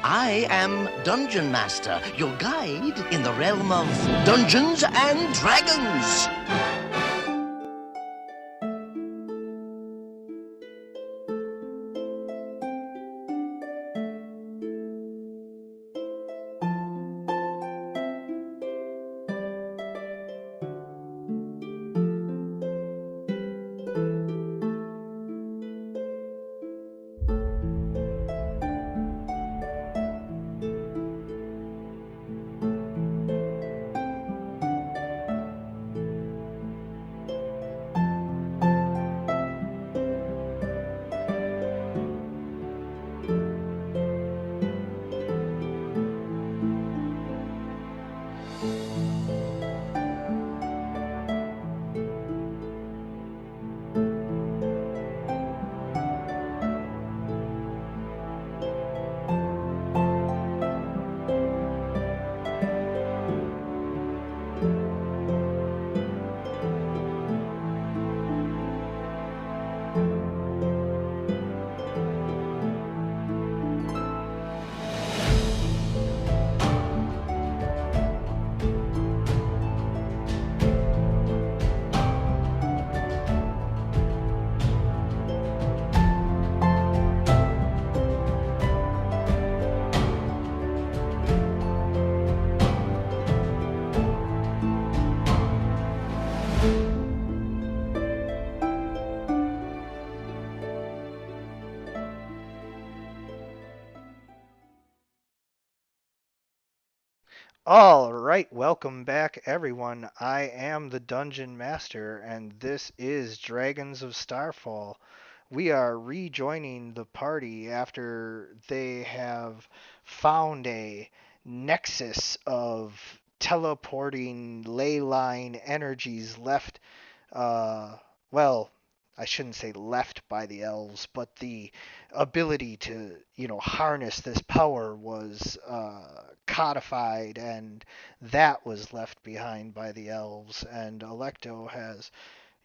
I am Dungeon Master, your guide in the realm of Dungeons and Dragons. All right, welcome back, everyone. I am the Dungeon Master, and this is Dragons of Starfall. We are rejoining the party after they have found a nexus of teleporting ley line energies left, uh, well, I shouldn't say left by the elves, but the ability to, harness this power was codified, and that was left behind by the elves. And Electo has,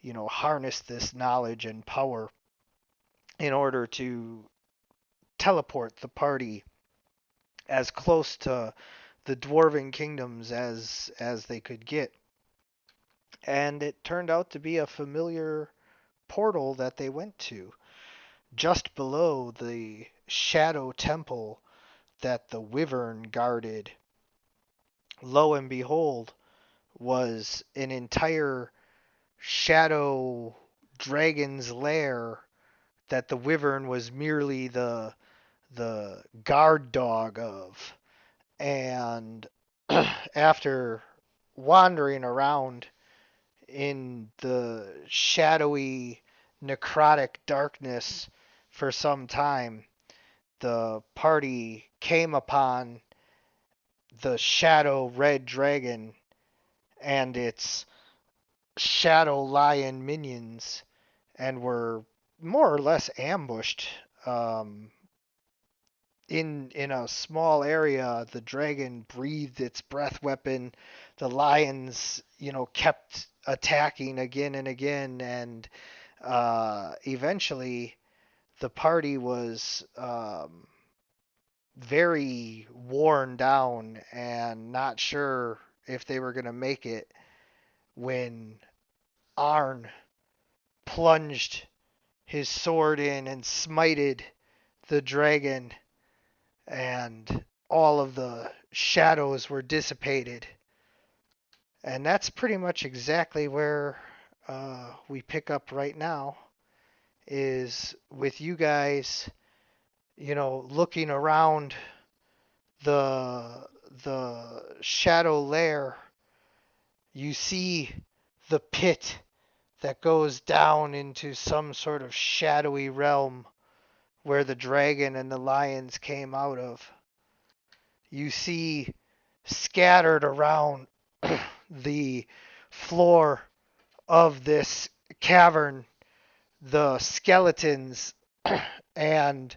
harnessed this knowledge and power in order to teleport the party as close to the dwarven kingdoms as they could get. And it turned out to be a familiar portal that they went to, just below the shadow temple that the wyvern guarded. Lo and behold, was an entire shadow dragon's lair that the wyvern was merely the guard dog of. And after wandering around in the shadowy necrotic darkness for some time, the party came upon the shadow red dragon and its shadow lion minions, and were more or less ambushed in a small area. The dragon breathed its breath weapon. The lions, kept attacking again and again, and eventually the party was very worn down and not sure if they were going to make it when Arn plunged his sword in and smited the dragon, and all of the shadows were dissipated. And that's pretty much exactly where we pick up right now, is with you guys, looking around the shadow lair. You see the pit that goes down into some sort of shadowy realm where the dragon and the lions came out of. You see scattered around the floor of this cavern the skeletons and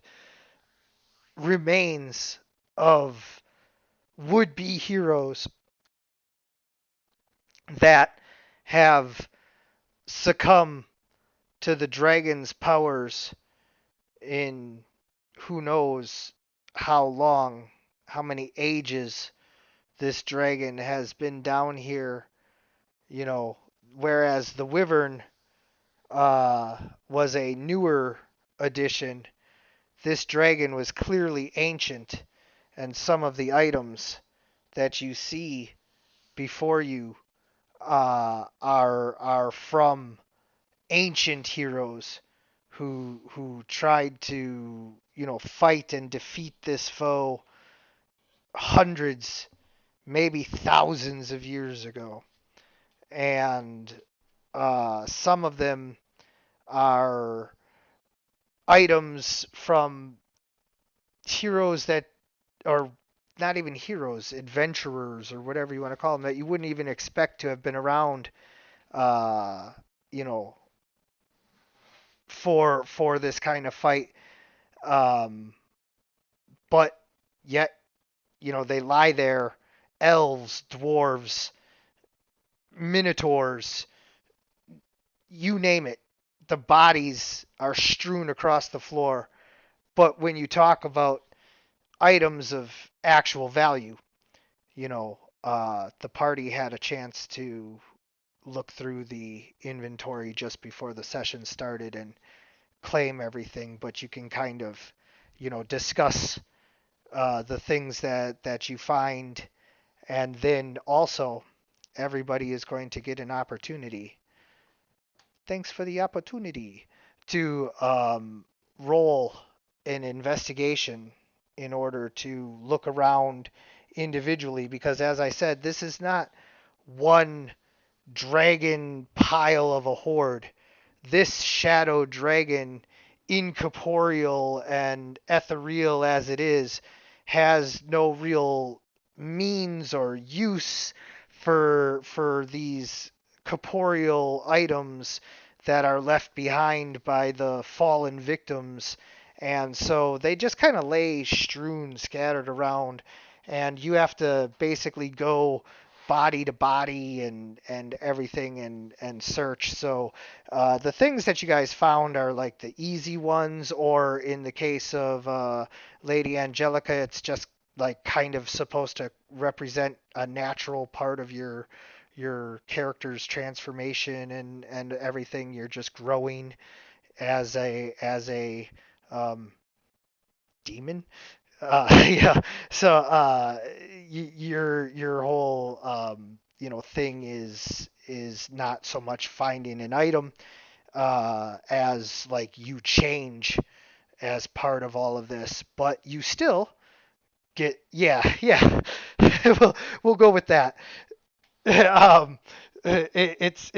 remains of would-be heroes that have succumbed to the dragon's powers in who knows how many ages this dragon has been down here, whereas the wyvern was a newer addition. This dragon was clearly ancient, and some of the items that you see before you are from ancient heroes who tried to fight and defeat this foe hundreds, maybe thousands of years ago, and some of them are items from heroes that are not even heroes, adventurers or whatever you want to call them, that you wouldn't even expect to have been around, uh, you know, for this kind of fight. Um, but yet, they lie there, elves, dwarves, minotaurs, you name it. The bodies are strewn across the floor. But when you talk about items of actual value, the party had a chance to look through the inventory just before the session started and claim everything, but you can kind of, discuss the things that you find, and then also everybody is going to get an opportunity. Thanks for the opportunity to roll an investigation in order to look around individually, because as I said, this is not one dragon pile of a horde. This shadow dragon, incorporeal and ethereal as it is, has no real means or use for these corporeal items that are left behind by the fallen victims. And so they just kind of lay strewn, scattered around, and you have to basically go body to body and everything and search. So the things that you guys found are like the easy ones, or in the case of Lady Angelica, it's just like kind of supposed to represent a natural part of your character's transformation and everything. You're just growing as a um, demon. Yeah. So your whole thing is not so much finding an item as like you change as part of all of this, but you still get yeah. we'll go with that. um, it's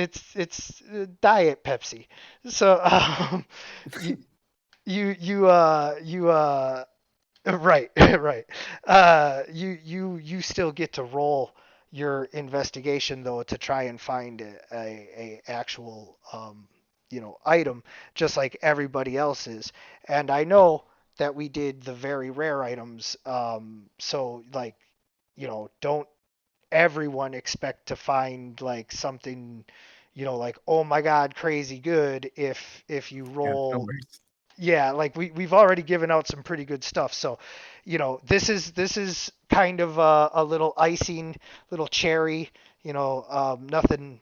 diet Pepsi. So you you right, right. You still get to roll your investigation though to try and find a actual item, just like everybody else is. And I know that we did the very rare items, so like don't everyone expect to find like something, like oh my god, crazy good if you Yeah, no roll. worries. Yeah, like we've already given out some pretty good stuff. So, this is kind of a little icing, little cherry. Nothing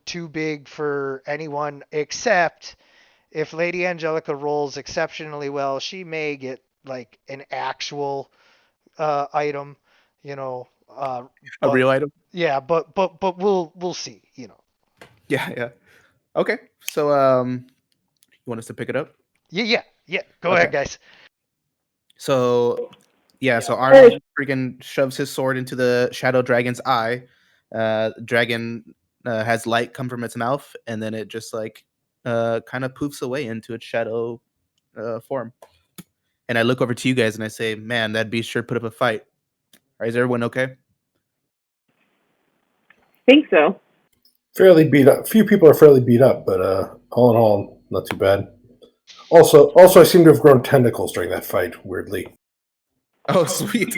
too big for anyone, except if Lady Angelica rolls exceptionally well, she may get like an actual item. You know, uh, A but real item? yeah, but we'll see. Yeah, yeah. Okay. So you want us to pick it up? Yeah. Go Okay. ahead, guys. So yeah, so Arnold freaking shoves his sword into the shadow dragon's eye. Dragon has light come from its mouth, and then it just like kind of poofs away into its shadow form. And I look over to you guys and I say, "Man, that beast sure put up a fight." All right, is everyone okay? Think so. Fairly beat up. Few people are fairly beat up, but all in all, not too bad. Also, I seem to have grown tentacles during that fight. Weirdly, Oh, sweet.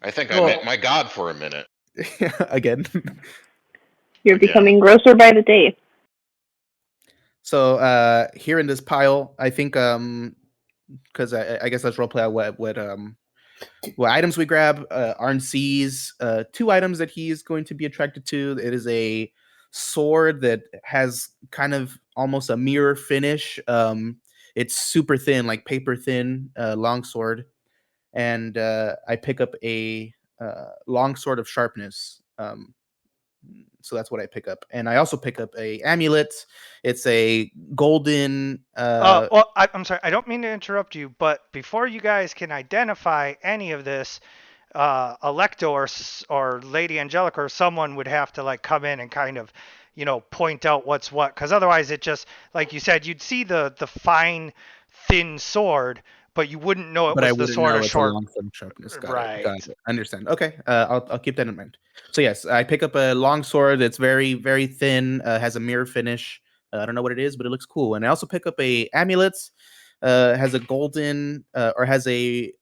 I think I Well- met my god for a minute. Again. You're Again. becoming grosser by the day. So here in this pile, I think because I guess let's roleplay out what items we grab. Arn sees 2 items that he is going to be attracted to. It is a sword that has kind of almost a mirror finish. It's super thin, like paper thin, long sword, and I pick up a long sword of sharpness. So that's what I pick up, and I also pick up a amulet. It's a golden. Well, I'm sorry. I don't mean to interrupt you, but before you guys can identify any of this, Electo or Lady Angelica or someone would have to like come in and kind of, point out what's what, because otherwise it just, like you said, you'd see the fine, thin sword, but you wouldn't know it But I was the wouldn't sword know of it's a short. long sword of sharpness. Got it. Right. Got it. Understand. Okay. I'll keep that in mind. So yes, I pick up a long sword that's very very thin. Has a mirror finish. I don't know what it is, but it looks cool. And I also pick up a amulet. Has a golden or has a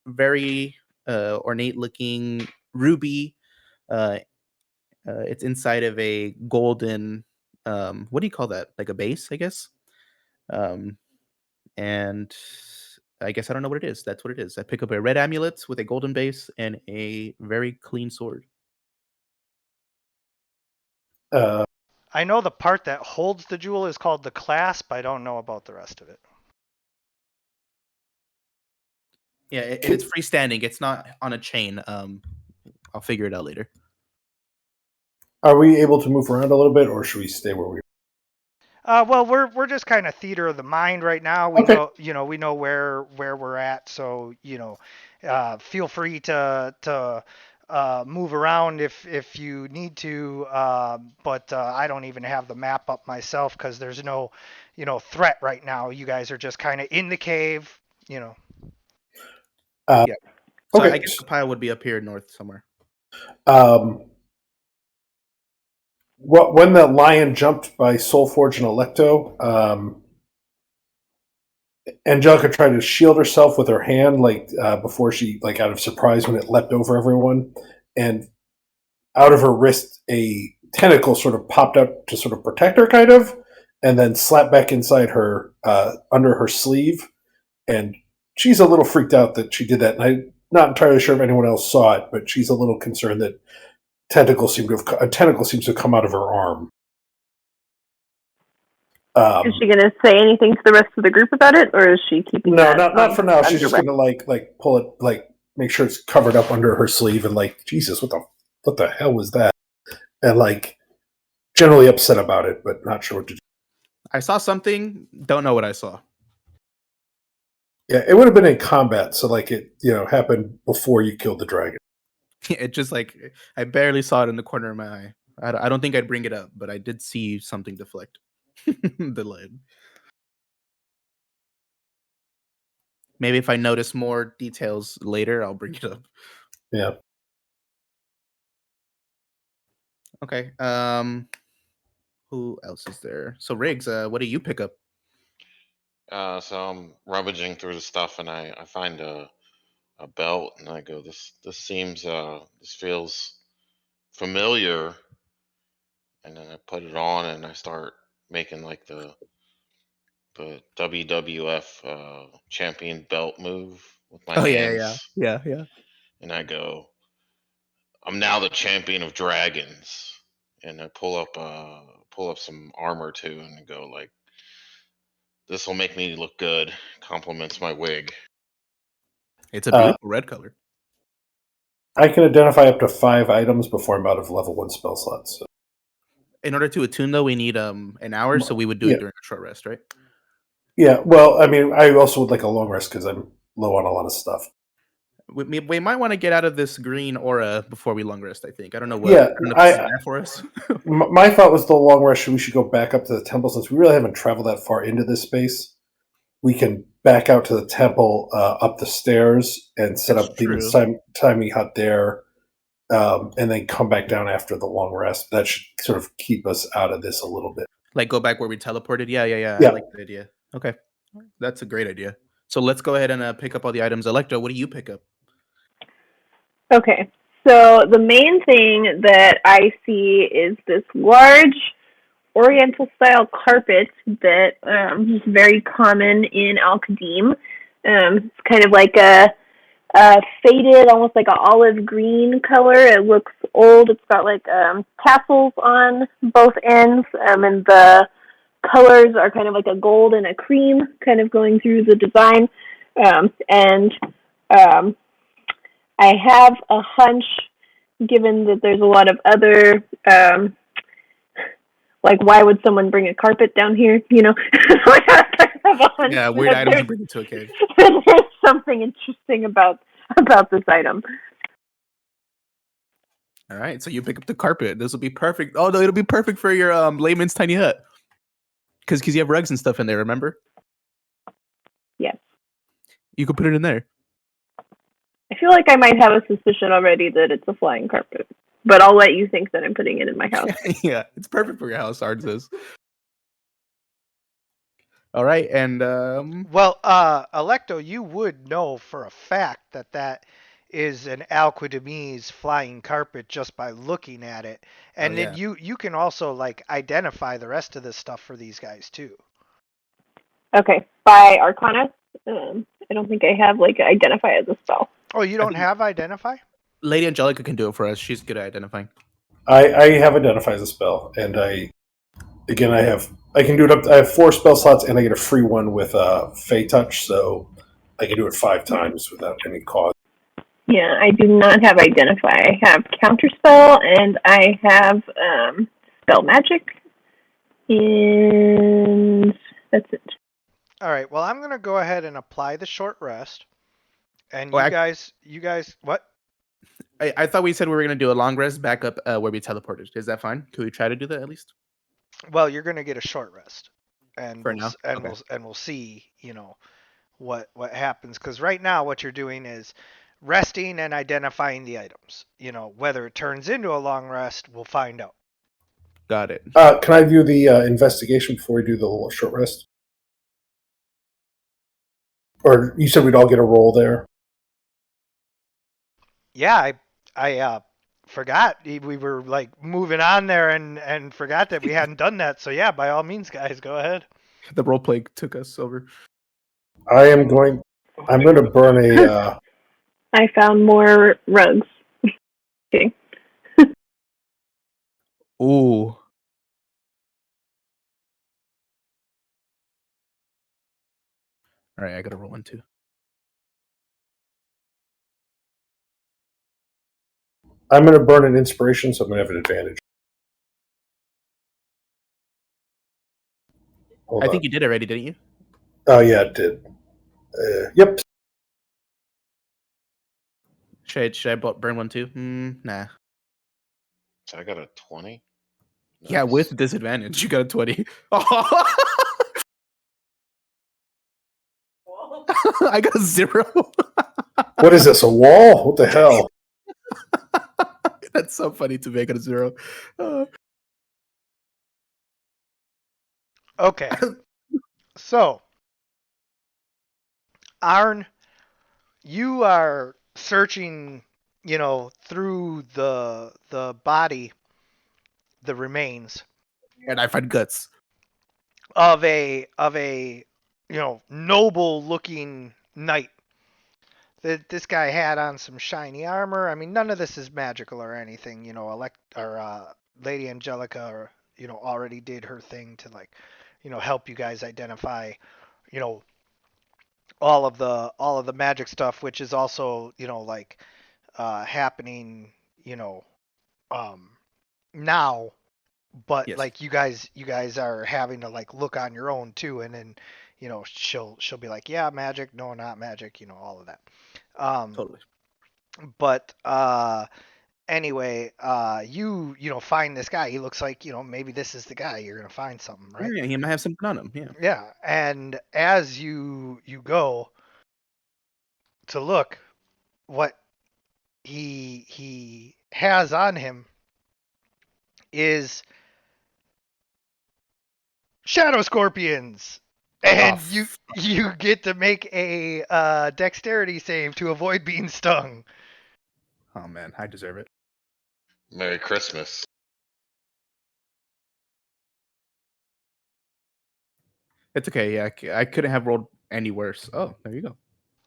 very ornate looking ruby. Uh, it's inside of a golden. What do you call that? Like a base, I guess. Um, and I guess I don't know what it is. That's what it is. I pick up a red amulet with a golden base and a very clean sword. Uh, I know the part that holds the jewel is called the clasp. I don't know about the rest of it. Yeah, and it's freestanding. It's not on a chain. I'll figure it out later. are we able to move around a little bit, or should we stay where we Well, we're just kind of theater of the mind right now. We Okay. know we know where we're at. So feel free to move around if you need to. But I don't even have the map up myself because there's no threat right now. You guys are just kind of in the cave. are? Yeah. So I Okay. guess the pile would be up here north somewhere. When the lion jumped by Soulforge and Electo, Angelica tried to shield herself with her hand, before she, like, out of surprise when it leapt over everyone, and out of her wrist, a tentacle sort of popped up to sort of protect her, kind of, and then slapped back inside her, under her sleeve. And she's a little freaked out that she did that. And I'm not entirely sure if anyone else saw it, but she's a little concerned that a tentacle seems to have come out of her arm. Is she going to say anything to the rest of the group about it, or is she keeping No, that not for now. She's just wraps? gonna like pull it, like make sure it's covered up under her sleeve, and like, Jesus, what the hell was that? And like generally upset about it, but not sure what to do. I saw something. Don't know what I saw. Yeah, it would have been in combat, so like it happened before you killed the dragon. It just like I barely saw it in the corner of my eye. I don't think I'd bring it up, but I did see something deflect the lid. Maybe if I notice more details later, I'll bring it up. Yeah. Okay. Who else is there? So Riggs, what do you pick up? So I'm rummaging through the stuff and I find a belt and I go, this feels familiar. And then I put it on and I start making like the WWF champion belt move with my Oh yeah. hands. Yeah. And I go, I'm now the champion of dragons. And I pull up some armor too and go like, this will make me look good. Compliments my wig. It's a beautiful red color. I can identify up to 5 items before I'm out of level 1 spell slots. So. In order to attune though, we need an hour, so we would do Yeah. it during a short rest, right? Yeah, well, I mean, I also would like a long rest because I'm low on a lot of stuff. We might want to get out of this green aura before we long rest. I think I don't know what. Yeah, I don't know if this is bad for us. My thought was the long rest. We should go back up to the temple since we really haven't traveled that far into this space. We can back out to the temple, up the stairs, and set That's up true. the timing hut there, and then come back down after the long rest. That should sort of keep us out of this a little bit. Like go back where we teleported. Yeah. Yeah. I like the idea. Okay, that's a great idea. So let's go ahead and pick up all the items. Electro, what do you pick up? Okay, so the main thing that I see is this large Oriental style carpet that is very common in Al Qadim. It's kind of like a faded, almost like an olive green color. It looks old. It's got like tassels on both ends, and the colors are kind of like a gold and a cream kind of going through the design. And I have a hunch, given that there's a lot of other, like, why would someone bring a carpet down here? You know, I have a hunch Yeah, weird that items to bring into a cave. there's something interesting about this item. All right, so you pick up the carpet. This will be perfect. Oh no, it'll be perfect for your layman's tiny hut. Because you have rugs and stuff in there. Remember? Yes. You could put it in there. I feel like I might have a suspicion already that it's a flying carpet, but I'll let you think that I'm putting it in my house. Yeah, it's perfect for your house. Art says. All right, and Well, Electo, you would know for a fact that that is an Alquidemese flying carpet just by looking at it, and then yeah. you can also like identify the rest of this stuff for these guys too. Okay, by Arcana. I don't think I have like identify as a spell. Oh, you don't have identify? Lady Angelica can do it for us. She's good at identifying. I have identify as a spell, and I can do it up. I have 4 spell slots, and I get a free one with Fey Touch, so I can do it 5 times without any cost. Yeah, I do not have identify. I have counterspell and I have spell magic, and that's it. All right. Well, I'm gonna go ahead and apply the short rest, and Oh, you guys, what? I thought we said we were gonna do a long rest back up where we teleported. Is that fine? Can we try to do that at least? Well, you're gonna get a short rest, and For now? Okay. we'll see. You know what happens, because right now what you're doing is resting and identifying the items. You know, whether it turns into a long rest, we'll find out. Got it. Can I view the investigation before we do the little short rest? Or you said we'd all get a roll there? Yeah, I forgot we were like moving on there and forgot that we hadn't done that. So yeah, by all means, guys, go ahead. The role play took us over. I'm going to burn a. I found more rugs. Okay. Ooh. All right, I gotta roll one too. I'm going to burn an inspiration, so I'm going to have an advantage. I think you did already, didn't you? Oh yeah, it did. Yep. Should I burn one too? Nah. So I got a 20. Nice. Yeah, with disadvantage, you got a 20. I got a 0. What is this? A wall? What the hell? That's so funny to make it a 0. Okay. So, Arn, you are searching, you know, through the body, the remains And I find guts. of a you know, noble looking knight. This guy had on some shiny armor. I mean, none of this is magical or anything. You know, Lady Angelica, or you know, already did her thing to like, you know, help you guys identify, you know, all of the magic stuff, which is also, you know, like happening, you know, now. But Yes. like you guys are having to like look on your own too, and then you know she'll be like, yeah, magic, no, not magic, you know, all of that. Totally. But anyway, you know, find this guy. He looks like, you know, maybe this is the guy. You're gonna find something, right? Yeah, he might have something on him. Yeah. Yeah. And as you go to look, what he has on him is shadow scorpions. And you get to make a dexterity save to avoid being stung. Oh man, I deserve it. Merry Christmas. It's okay. Yeah, I couldn't have rolled any worse. Oh, there you go.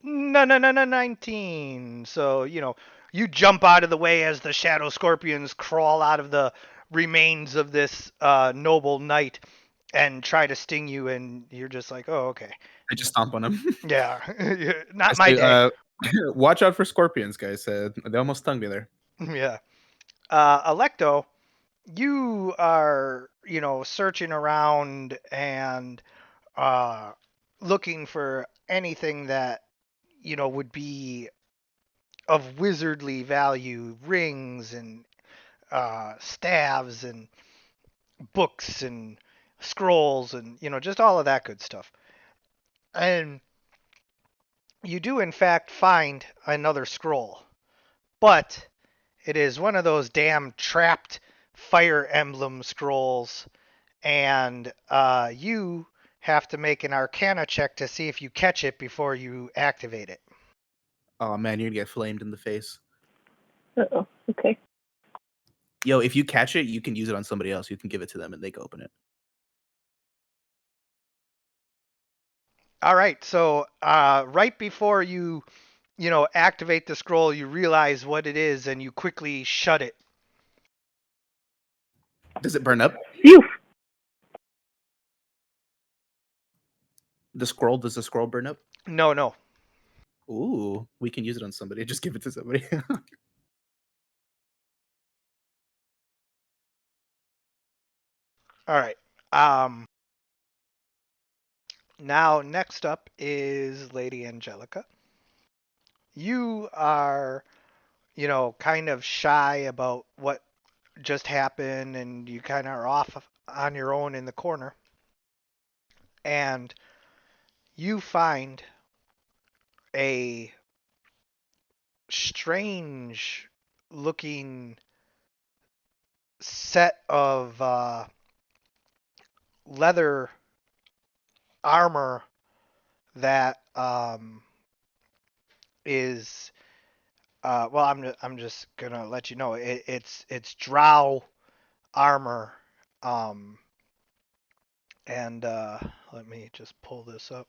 No, 19. So, you jump out of the way as the shadow scorpions crawl out of the remains of this noble knight and try to sting you, and you're just like, oh, okay. I just stomp on him. Yeah, I not my say, day. watch out for scorpions, guys. They almost stung me there. Yeah. Electo, you are, searching around and uh, looking for anything that, would be of wizardly value, rings and staves and books and scrolls and just all of that good stuff. And you do in fact find another scroll, but it is one of those damn trapped fire emblem scrolls, and you have to make an Arcana check to see if you catch it before you activate it. Oh man, you're gonna get flamed in the face. Uh-oh. Okay. Yo, if you catch it, you can use it on somebody else. You can give it to them and they can open it. All right, so right before you activate the scroll, you realize what it is and you quickly shut it. Does it burn up? Phew. Does the scroll burn up? No. Ooh, we can use it on somebody. Just give it to somebody. All right. Now next up is Lady Angelica. You are, kind of shy about what just happened, and you kind of are off on your own in the corner. And you find a strange looking set of leather armor that is well, I'm just gonna let you know it's drow armor, um, and let me just pull this up.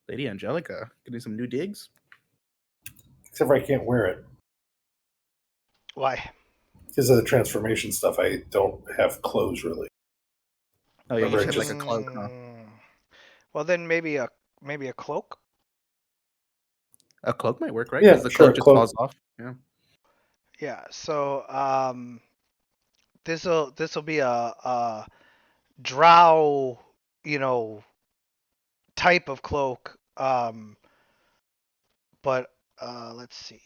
Lady Angelica, getting some new digs. Except for I can't wear it. Why? Because of the transformation stuff, I don't have clothes really. Oh yeah, you Remember, should have like a just- cloak, huh? Well, then maybe a cloak. A cloak might work, right? Yeah, Because the sure, cloak just cloak. falls off. Yeah. Yeah. So this'll be a drow, you know, type of cloak. But let's see.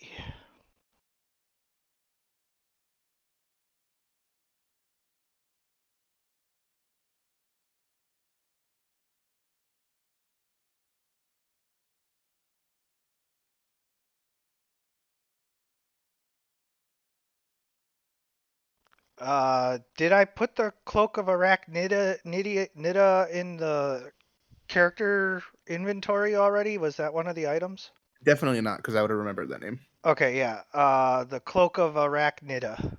Did I put the cloak of Arachnida in the character inventory already? Was that one of the items? Definitely not, because I would have remembered that name. Okay, yeah. The cloak of Arachnida.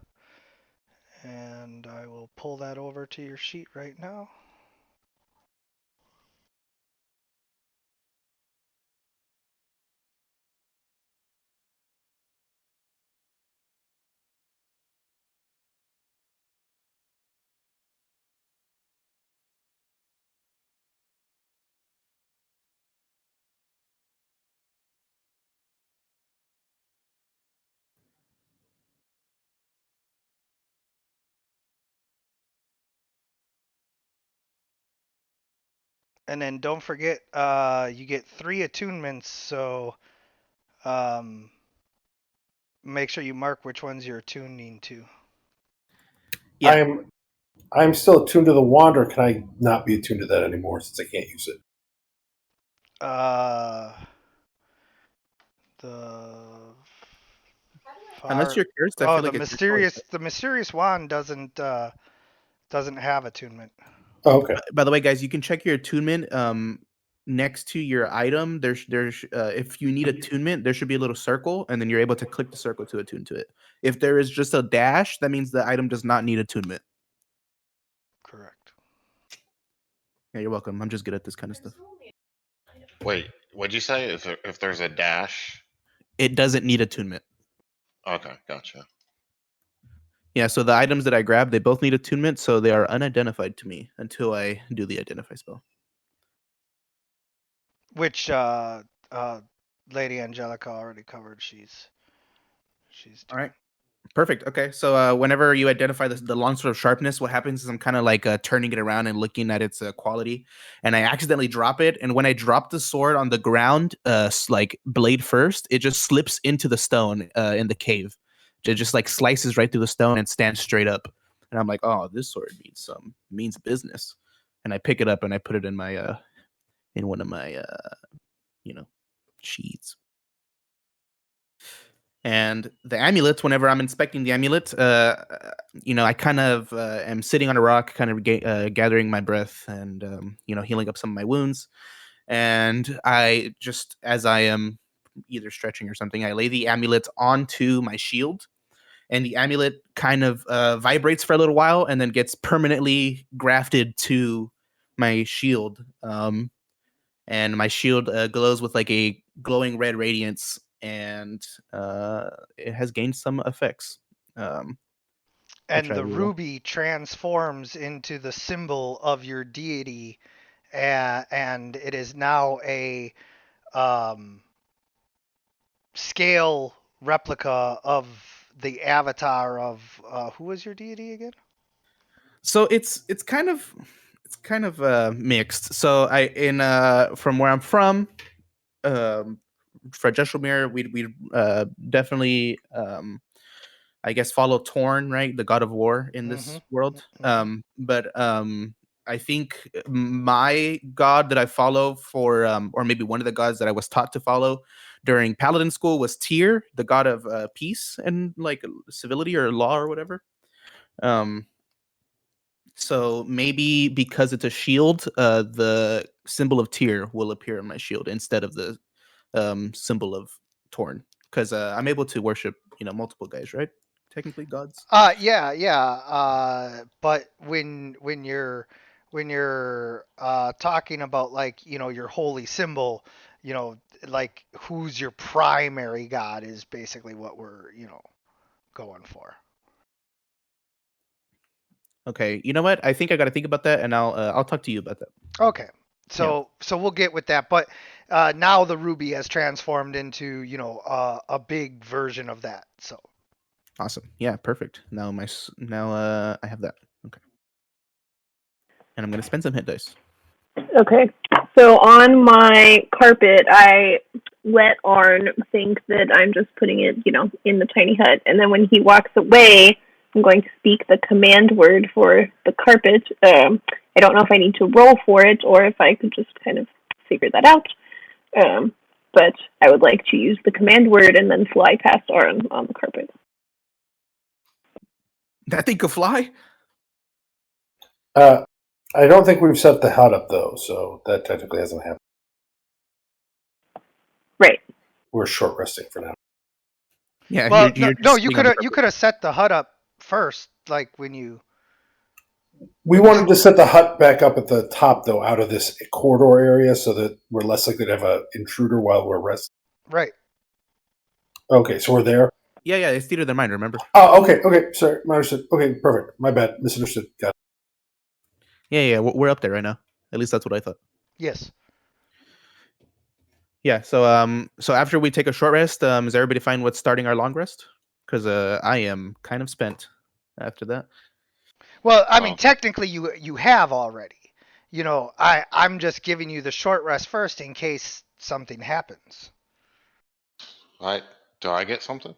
And I will pull that over to your sheet right now. And then don't forget, you get 3 attunements, so um, make sure you mark which ones you're attuning to. Yeah. I'm still attuned to the wand, or can I not be attuned to that anymore since I can't use it? Uh, the Unless you're cursed, I oh, feel like it's your choice. the mysterious wand doesn't have attunement. Oh, okay. By the way, guys, you can check your attunement next to your item. There's if you need attunement, there should be a little circle, and then you're able to click the circle to attune to it. If there is just a dash, that means the item does not need attunement. Correct. Yeah, you're welcome. I'm just good at this kind of stuff. Wait, what'd you say? If there's a dash? It doesn't need attunement. Okay, gotcha. Yeah, so the items that I grab, they both need attunement, so they are unidentified to me until I do the identify spell. Which Lady Angelica already covered. She's All doing. right. Perfect. Okay. So whenever you identify the long sword of sharpness, what happens is I'm kind of like turning it around and looking at its quality, and I accidentally drop it. And when I drop the sword on the ground, like blade first, it just slips into the stone in the cave. It just like slices right through the stone and stands straight up. And I'm like, oh, this sword means business. And I pick it up and I put it in my in one of my you know sheets. And the amulet, whenever I'm inspecting the amulet, I kind of am sitting on a rock, kind of gathering my breath and, healing up some of my wounds. And I just, as I am either stretching or something, I lay the amulet onto my shield. And the amulet kind of vibrates for a little while and then gets permanently grafted to my shield. And my shield glows with like a glowing red radiance, and it has gained some effects, which And I the will. ruby transforms into the symbol of your deity, and it is now a um, scale replica of the avatar of who was your deity again? So it's kind of mixed. So I in from where I'm from, um, for Jesselmere, we definitely I guess follow Torn, right? The god of war in Mm-hmm. this world. Mm-hmm. But I think my god that I follow for, or maybe one of the gods that I was taught to follow during Paladin school was Tyr, the god of peace and like civility or law or whatever. Um, so maybe because it's a shield, the symbol of Tyr will appear on my shield instead of the symbol of Torn, because I'm able to worship multiple guys, right? Technically gods. Yeah. But when you're talking about like your holy symbol, you know like who's your primary god is basically what we're going for. Okay, you know what? I think I got to think about that, and I'll talk to you about that. Okay. Yeah, So we'll get with that, but now the ruby has transformed into a big version of that. So awesome. Yeah, perfect. Now I have that. Okay, and I'm gonna spend some hit dice. Okay. So on my carpet, I let Arn think that I'm just putting it, in the tiny hut. And then when he walks away, I'm going to speak the command word for the carpet. I don't know if I need to roll for it or if I could just kind of figure that out. But I would like to use the command word and then fly past Arn on the carpet. That thing could fly. I don't think we've set the hut up though, so that technically hasn't happened. Right. We're short resting for now. Yeah, well, no, you're no, just you sitting on could the have you carpet. could have set the hut up first, like when you We wanted to set the hut back up at the top though, out of this corridor area, so that we're less likely to have an intruder while we're resting. right. Okay, so we're there. Yeah, it's theater than mine. Remember? Oh, okay. Sorry, understood. Okay, perfect. My bad. Misunderstood. Got it. Yeah. We're up there right now. At least that's what I thought. Yes. Yeah. So after we take a short rest, is everybody fine with starting our long rest? Because I am kind of spent after that. Well, I mean, Oh, technically, you have already. I'm just giving you the short rest first in case something happens. I do I get something?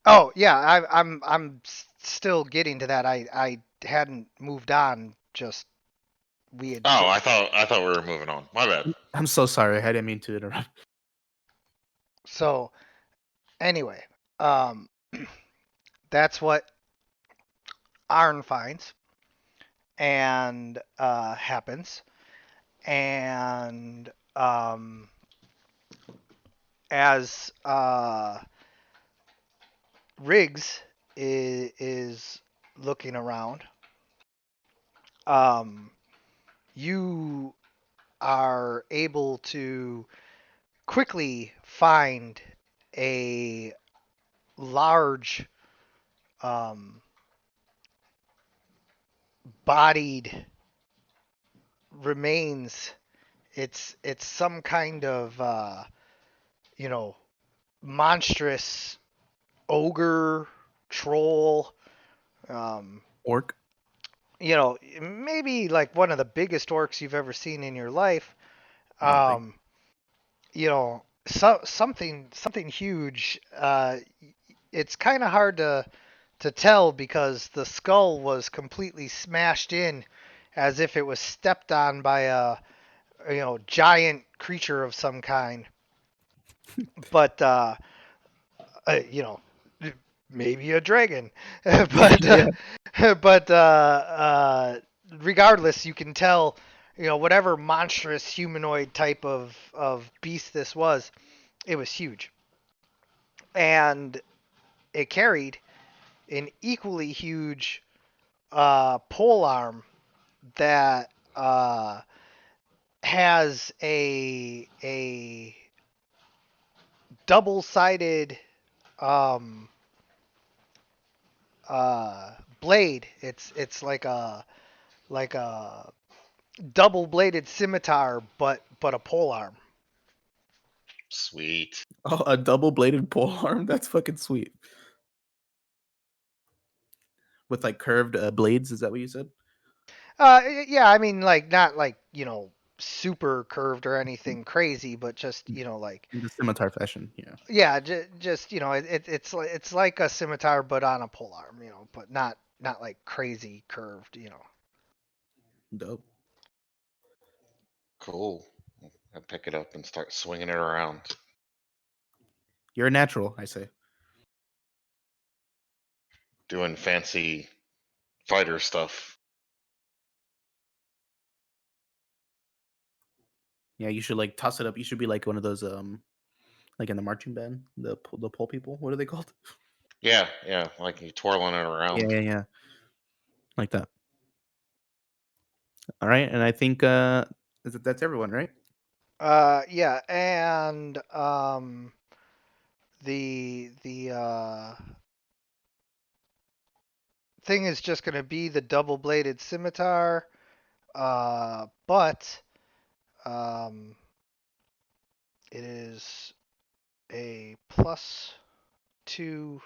Oh yeah, I'm still getting to that. I hadn't moved on. Just we had. Oh, I thought we were moving on. My bad. I'm so sorry. I didn't mean to interrupt. So anyway, um, that's what Arn finds and happens, and as Riggs is looking around. Um, you are able to quickly find a large um, bodied remains. It's some kind of you know monstrous ogre troll. Um, Orc. Maybe like one of the biggest orcs you've ever seen in your life. Oh, thank. Um, something huge. It's kind of hard to tell because the skull was completely smashed in, as if it was stepped on by a giant creature of some kind. But you know, maybe a dragon. but Yeah. but regardless, you can tell, whatever monstrous humanoid type of beast this was, it was huge, and it carried an equally huge pole arm that has a double sided um, blade. It's like a double bladed scimitar, but a pole arm. Sweet. Oh, a double bladed pole arm. That's fucking sweet. With like curved blades. Is that what you said? Yeah, I mean, like not like super curved or anything crazy, but just like In the scimitar fashion. Yeah. yeah, just it's like a scimitar but on a pole arm, but not like crazy curved. Dope. Cool. I pick it up and start swinging it around. You're a natural, I say. Doing fancy fighter stuff. Yeah, you should like toss it up. You should be like one of those like in the marching band, the pole people. What are they called? Yeah, yeah, like you twirling it Yeah, around. yeah, yeah. Like that. All right, and I think that's everyone, right? Yeah, and the thing is just going to be the double bladed scimitar, but um, it is a +2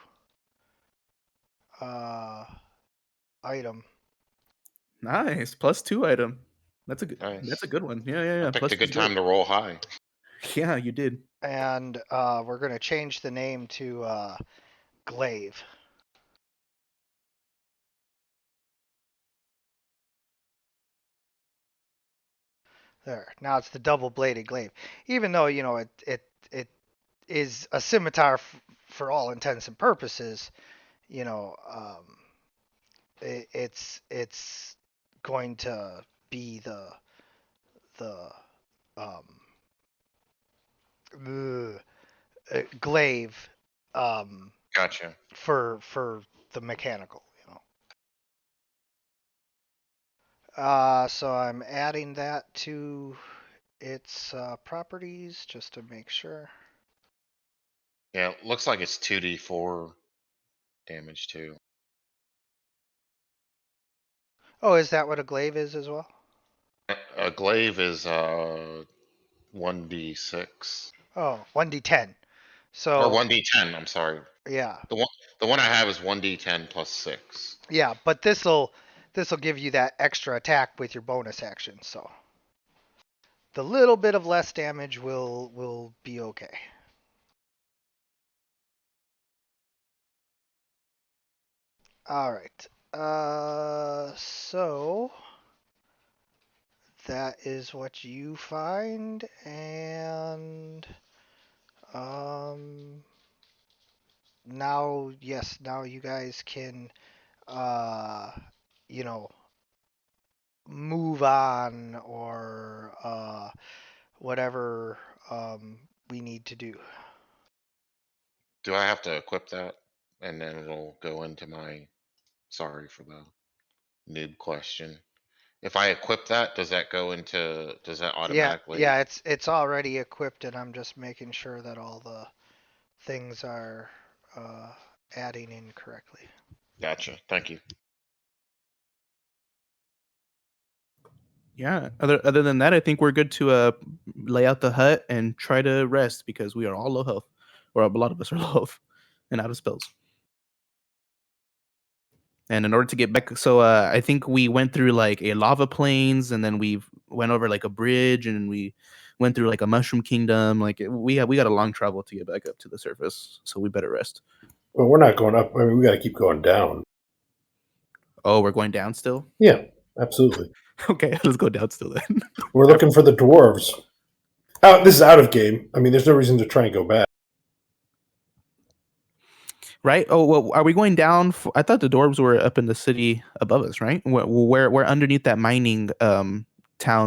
uh, item. Nice. +2 item. That's a good. That's a Nice. good one. Yeah, yeah, I yeah. picked Plus a two's good great. time to roll high. Yeah, you did. And we're going to change the name to Glaive. There. Now it's the double-bladed glaive. Even though it is a scimitar for all intents and purposes, you know, it's going to be the um, glaive um, Gotcha. for the mechanical. So I'm adding that to its properties just to make sure. Yeah, looks like it's 2d4 damage too. Oh, is that what a glaive is as well? A glaive is 1d6 Oh, 1d10. or So 1d10. I'm sorry. yeah, The one I have is 1d10 plus 6. yeah, but this'll give you that extra attack with your bonus action. So the little bit of less damage will be okay. All right. So that is what you find, and um, now yes, now you guys can uh, you know, move on or whatever we need to do. Do I have to equip that? And then it'll go into my. Sorry for the noob question. if I equip that, does that automatically? Yeah, it's already equipped, and I'm just making sure that all the things are adding in correctly. Gotcha. Thank you. Yeah. Other than that, I think we're good to lay out the hut and try to rest because we are all low health, or a lot of us are low health and out of spells. And in order to get back, so I think we went through like a lava plains, and then we went over like a bridge, and we went through like a mushroom kingdom. Like we got a long travel to get back up to the surface, so we better rest. Well, we're not going up. I mean, we got to keep going down. Oh, we're going down still. Yeah, absolutely. Okay, let's go down still then. We're looking for the dwarves. Oh, this is out of game. I mean, there's no reason to try and go back. Right? Oh, well, are we going down? I thought the dwarves were up in the city above us, right? We're underneath that mining town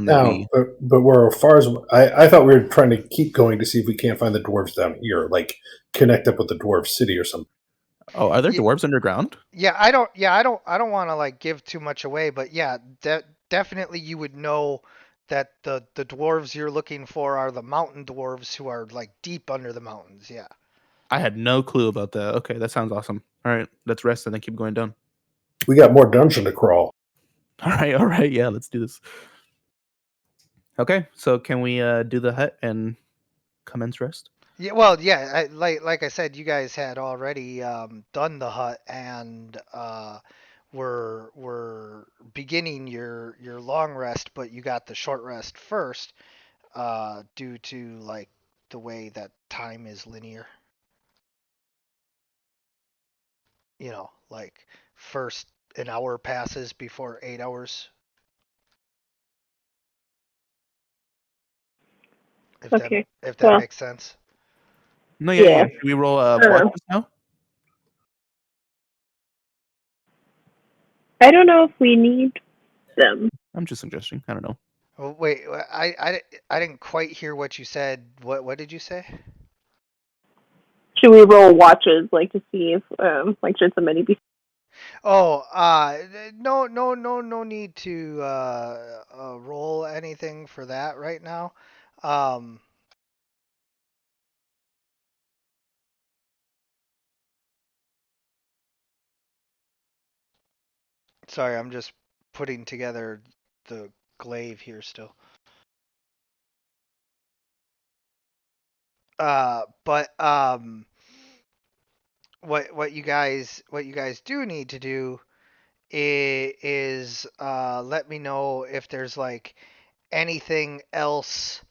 that we. No, but we're as far as I thought we were trying to keep going to see if we can't find the dwarves down here, like connect up with the dwarf city or something. Oh, are there Yeah. dwarves underground? I don't want to like give too much away, but yeah, definitely you would know that the dwarves you're looking for are the mountain dwarves who are like deep under the mountains. Yeah. I had no clue about that. Okay, that sounds awesome. All right, let's rest and then keep going down. We got more dungeon to crawl. All right, yeah, let's do this. Okay, so can we do the hut and commence rest? Yeah, well, yeah, like I said, you guys had already done the hut and were beginning your long rest, but you got the short rest first due to like the way that time is linear. You know, like first an hour passes before 8 hours. Okay. If that Well, makes sense. No, Yeah. Should we roll know. watches now? I don't know if we need them. I'm just suggesting. I don't know. Oh, wait, I didn't quite hear what you said. What did you say? Should we roll watches, like to see if, like, should somebody be? Oh, no need to roll anything for that right now. Um, sorry, I'm just putting together the glaive here still. But what you guys do need to do is let me know if there's like anything else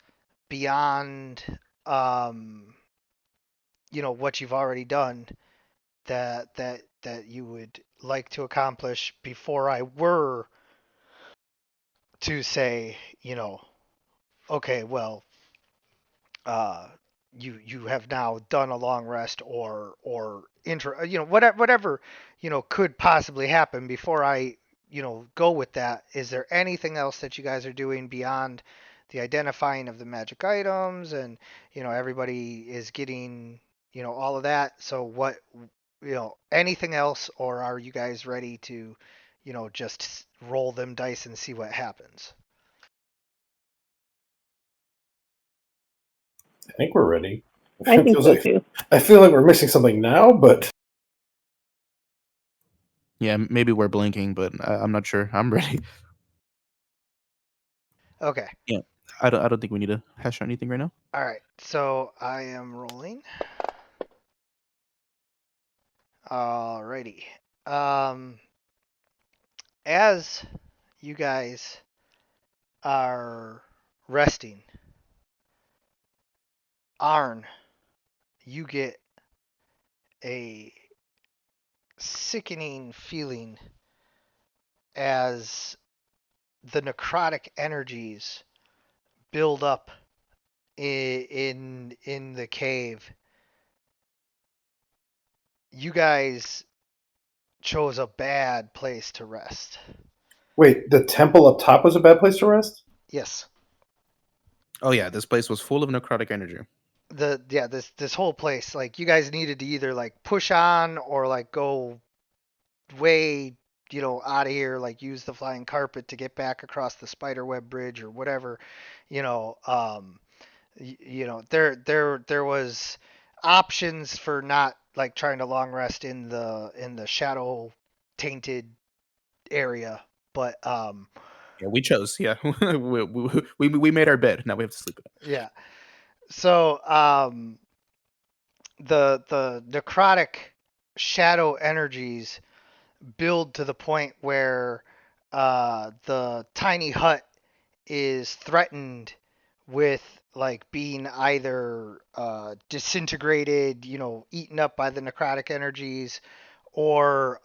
beyond what you've already done that you would like to accomplish before I were to say, okay, well, uh, you have now done a long rest or whatever could possibly happen before I go with that. Is there anything else that you guys are doing beyond the identifying of the magic items and everybody is getting all of that? So what anything else, or are you guys ready to just roll them dice and see what happens? I think we're ready. I think Feels so like, too. I feel like we're missing something now, but Yeah, maybe we're blinking, but I'm not sure. I'm ready. Okay. Yeah, I don't think we need to hash out anything right now. All right. So I am rolling. Alrighty. Um, as you guys are resting, Arn, you get a sickening feeling as the necrotic energies build up in the cave. You guys chose a bad place to rest. wait, the temple up top was a bad place to rest? Yes. Oh yeah, this place was full of necrotic energy. This whole place, like, you guys needed to either like push on or like go way out of here, like use the flying carpet to get back across the spiderweb bridge or whatever, you know, there was options for not like trying to long rest in the shadow tainted area, but Yeah, we chose. Yeah, we made our bed. Now we have to sleep in it. yeah. So the necrotic shadow energies build to the point where the tiny hut is threatened with like being either disintegrated, eaten up by the necrotic energies, or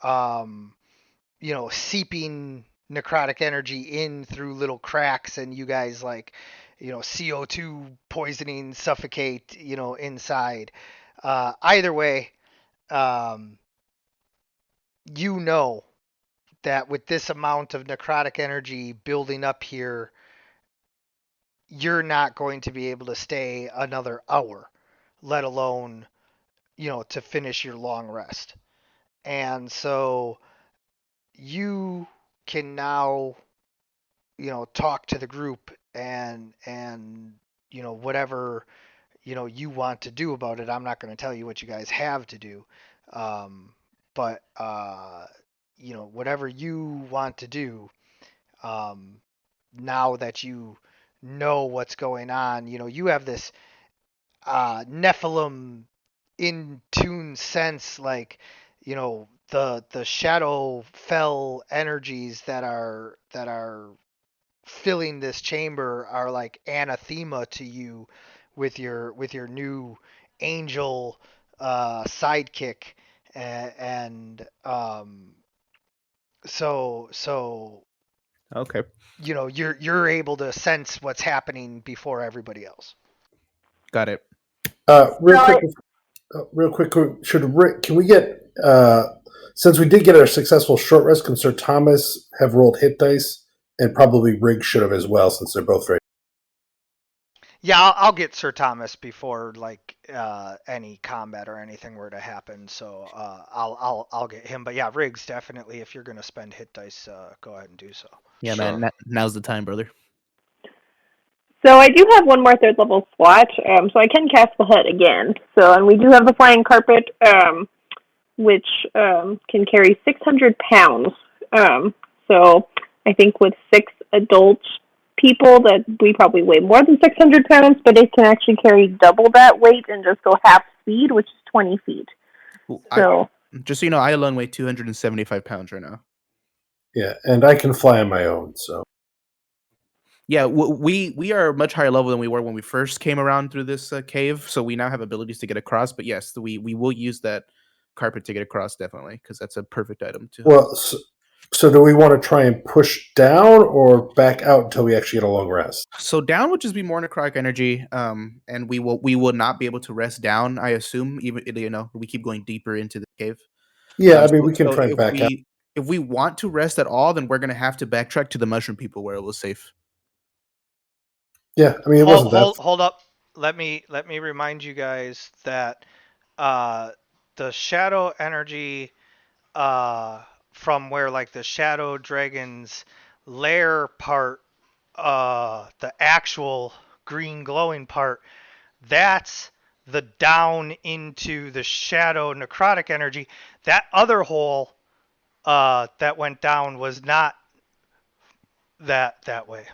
seeping necrotic energy in through little cracks, and you guys like, CO2 poisoning, suffocate, inside. Either way, um, you know that with this amount of necrotic energy building up here, you're not going to be able to stay another hour, let alone, to finish your long rest. And so you can now, talk to the group and whatever, you want to do about it. I'm not going to tell you what you guys have to do. Um, but whatever you want to do, um, now that you know what's going on, you have this Nephilim in tune sense, like, the shadow fell energies that are filling this chamber are like anathema to you with your new angel sidekick, and so Okay, you're able to sense what's happening before everybody else. got it. Real So quick, should Rick? Can we get since we did get our successful short rest? Can Sir Thomas have rolled hit dice, and probably Rig should have as well, since they're both very. Yeah, I'll get Sir Thomas before like any combat or anything were to happen. So I'll get him. But yeah, Riggs definitely. If you're gonna spend hit dice, go ahead and do so. Yeah, Sure. man. Now's the time, brother. So I do have one more third level slot, so I can cast the hut again. So, and we do have the flying carpet, which can carry 600 pounds. So I think with 6 adult people, that we probably weigh more than 600 pounds, but it can actually carry double that weight and just go half speed, which is 20 feet. So Just so you know, I alone weigh 275 pounds right now. Yeah, and I can fly on my own, so. Yeah, we are much higher level than we were when we first came around through this cave, so we now have abilities to get across. But yes, we will use that carpet to get across, definitely, because that's a perfect item to. Well, so do we want to try and push down or back out until we actually get a long rest? So down would just be more necrotic energy, and we will not be able to rest down. I assume, even we keep going deeper into the cave. Yeah, I mean, So, we can so try and back out. if we want to rest at all, then we're gonna have to backtrack to the mushroom people where it was safe. Yeah, I mean, it wasn't that. Hold up. Let me remind you guys that the shadow energy from where like the shadow dragon's lair part, the actual green glowing part, that's the down into the shadow necrotic energy. That other hole that went down was not that way.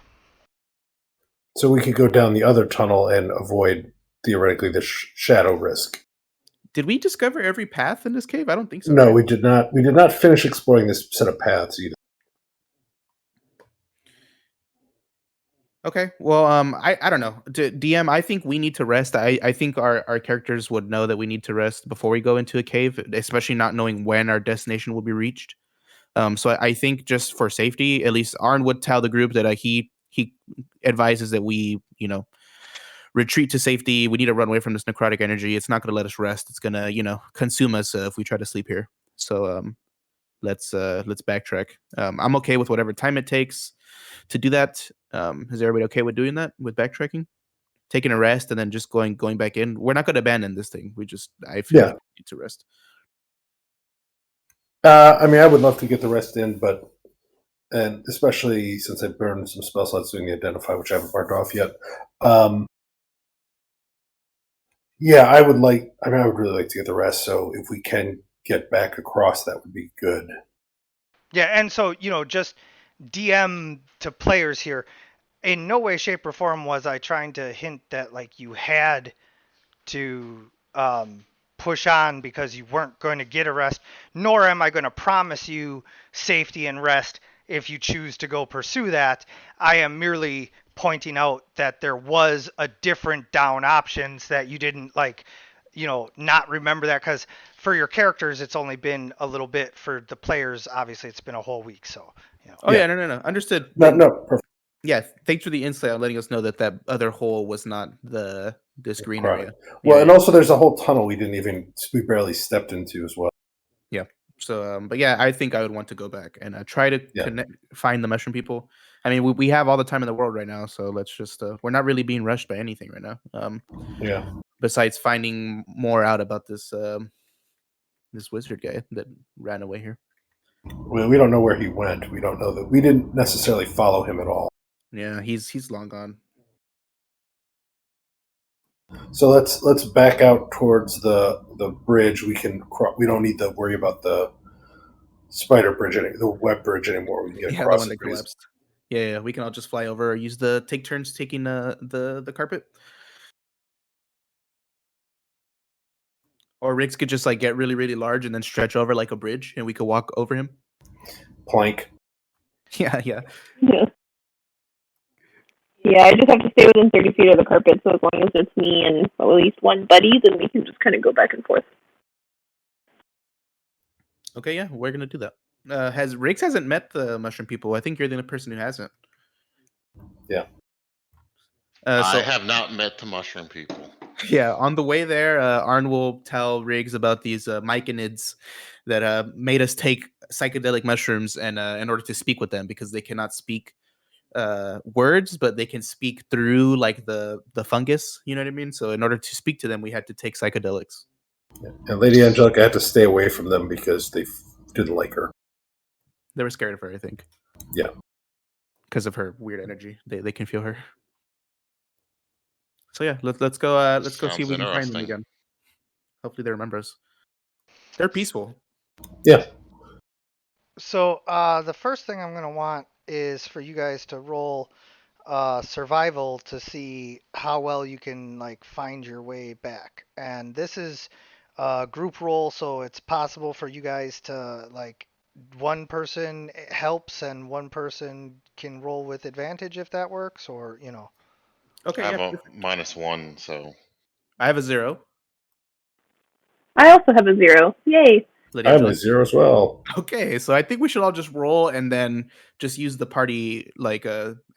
So we could go down the other tunnel and avoid, theoretically, the shadow risk. Did we discover every path in this cave? I don't think so. No, right? we did not. We did not finish exploring this set of paths either. Okay. Well, I don't know. DM, I think we need to rest. I think our characters would know that we need to rest before we go into a cave, especially not knowing when our destination will be reached. So I think just for safety, at least Arn would tell the group that he advises that we, retreat to safety. We need to run away from this necrotic energy. It's not going to let us rest. It's going to, consume us if we try to sleep here. So let's backtrack. I'm okay with whatever time it takes to do that. Is everybody okay with doing that, with backtracking, taking a rest, and then just going back in? We're not going to abandon this thing. I feel like we need to rest. I mean, I would love to get the rest in, but and especially since I burned some spell slots doing the identify, which I haven't marked off yet. Um, yeah, I would like. I mean, I would really like to get the rest. So if we can get back across, that would be good. Yeah, and so just DM to players here. In no way, shape, or form was I trying to hint that like you had to push on because you weren't going to get a rest, nor am I going to promise you safety and rest if you choose to go pursue that. I am merely pointing out that there was a different down options that you didn't like, not remember that because for your characters it's only been a little bit. For the players, obviously it's been a whole week. So, Oh Yeah. yeah, no, understood. No, no, perfect. Yeah, thanks for the insight on letting us know that that other hole was not this green Right. area. Well, Yeah, and also there's a whole tunnel we barely stepped into as well. yeah. So, but yeah, I think I would want to go back and try to Yeah. find the mushroom people. I mean, we have all the time in the world right now, so let's just we're not really being rushed by anything right now. Yeah. Besides finding more out about this this wizard guy that ran away here. Well, we don't know where he went. We don't know that we didn't necessarily follow him at all. Yeah, he's long gone. So let's back out towards the bridge. We don't need to worry about the spider bridge the web bridge anymore. We can get Yeah, the across one it that pretty easily. collapsed. Yeah, we can all just fly over or use the take turns taking the carpet. Or Riggs could just like get really, really large and then stretch over like a bridge and we could walk over him. Plank. Yeah, yeah. Yeah. Yeah, I just have to stay within 30 feet of the carpet, so as long as it's me and at least one buddy, then we can just kind of go back and forth. Okay, yeah, we're gonna do that. Has Riggs hasn't met the mushroom people? I think you're the only person who hasn't. Yeah. So I have not met the mushroom people. yeah, on the way there, Arn will tell Riggs about these myconids that made us take psychedelic mushrooms and in order to speak with them because they cannot speak words, but they can speak through like the fungus. You know what I mean? So in order to speak to them, we had to take psychedelics. And Lady Angelica had to stay away from them because they didn't like her. They were scared of her, I think. Yeah. Because of her weird energy, they can feel her. So yeah, let's go. Let's go see if we can find them Interesting. again. Hopefully they remember us. They're peaceful. Yeah. So the first thing I'm gonna want is for you guys to roll survival to see how well you can like find your way back. And this is a group roll, so it's possible for you guys to like one person helps and one person can roll with advantage if that works, or Okay, I have yeah. a -1, so I have a 0. I also have a 0. Yay! Lady I'm a Angela. 0 as well. Okay, so I think we should all just roll and then just use the party like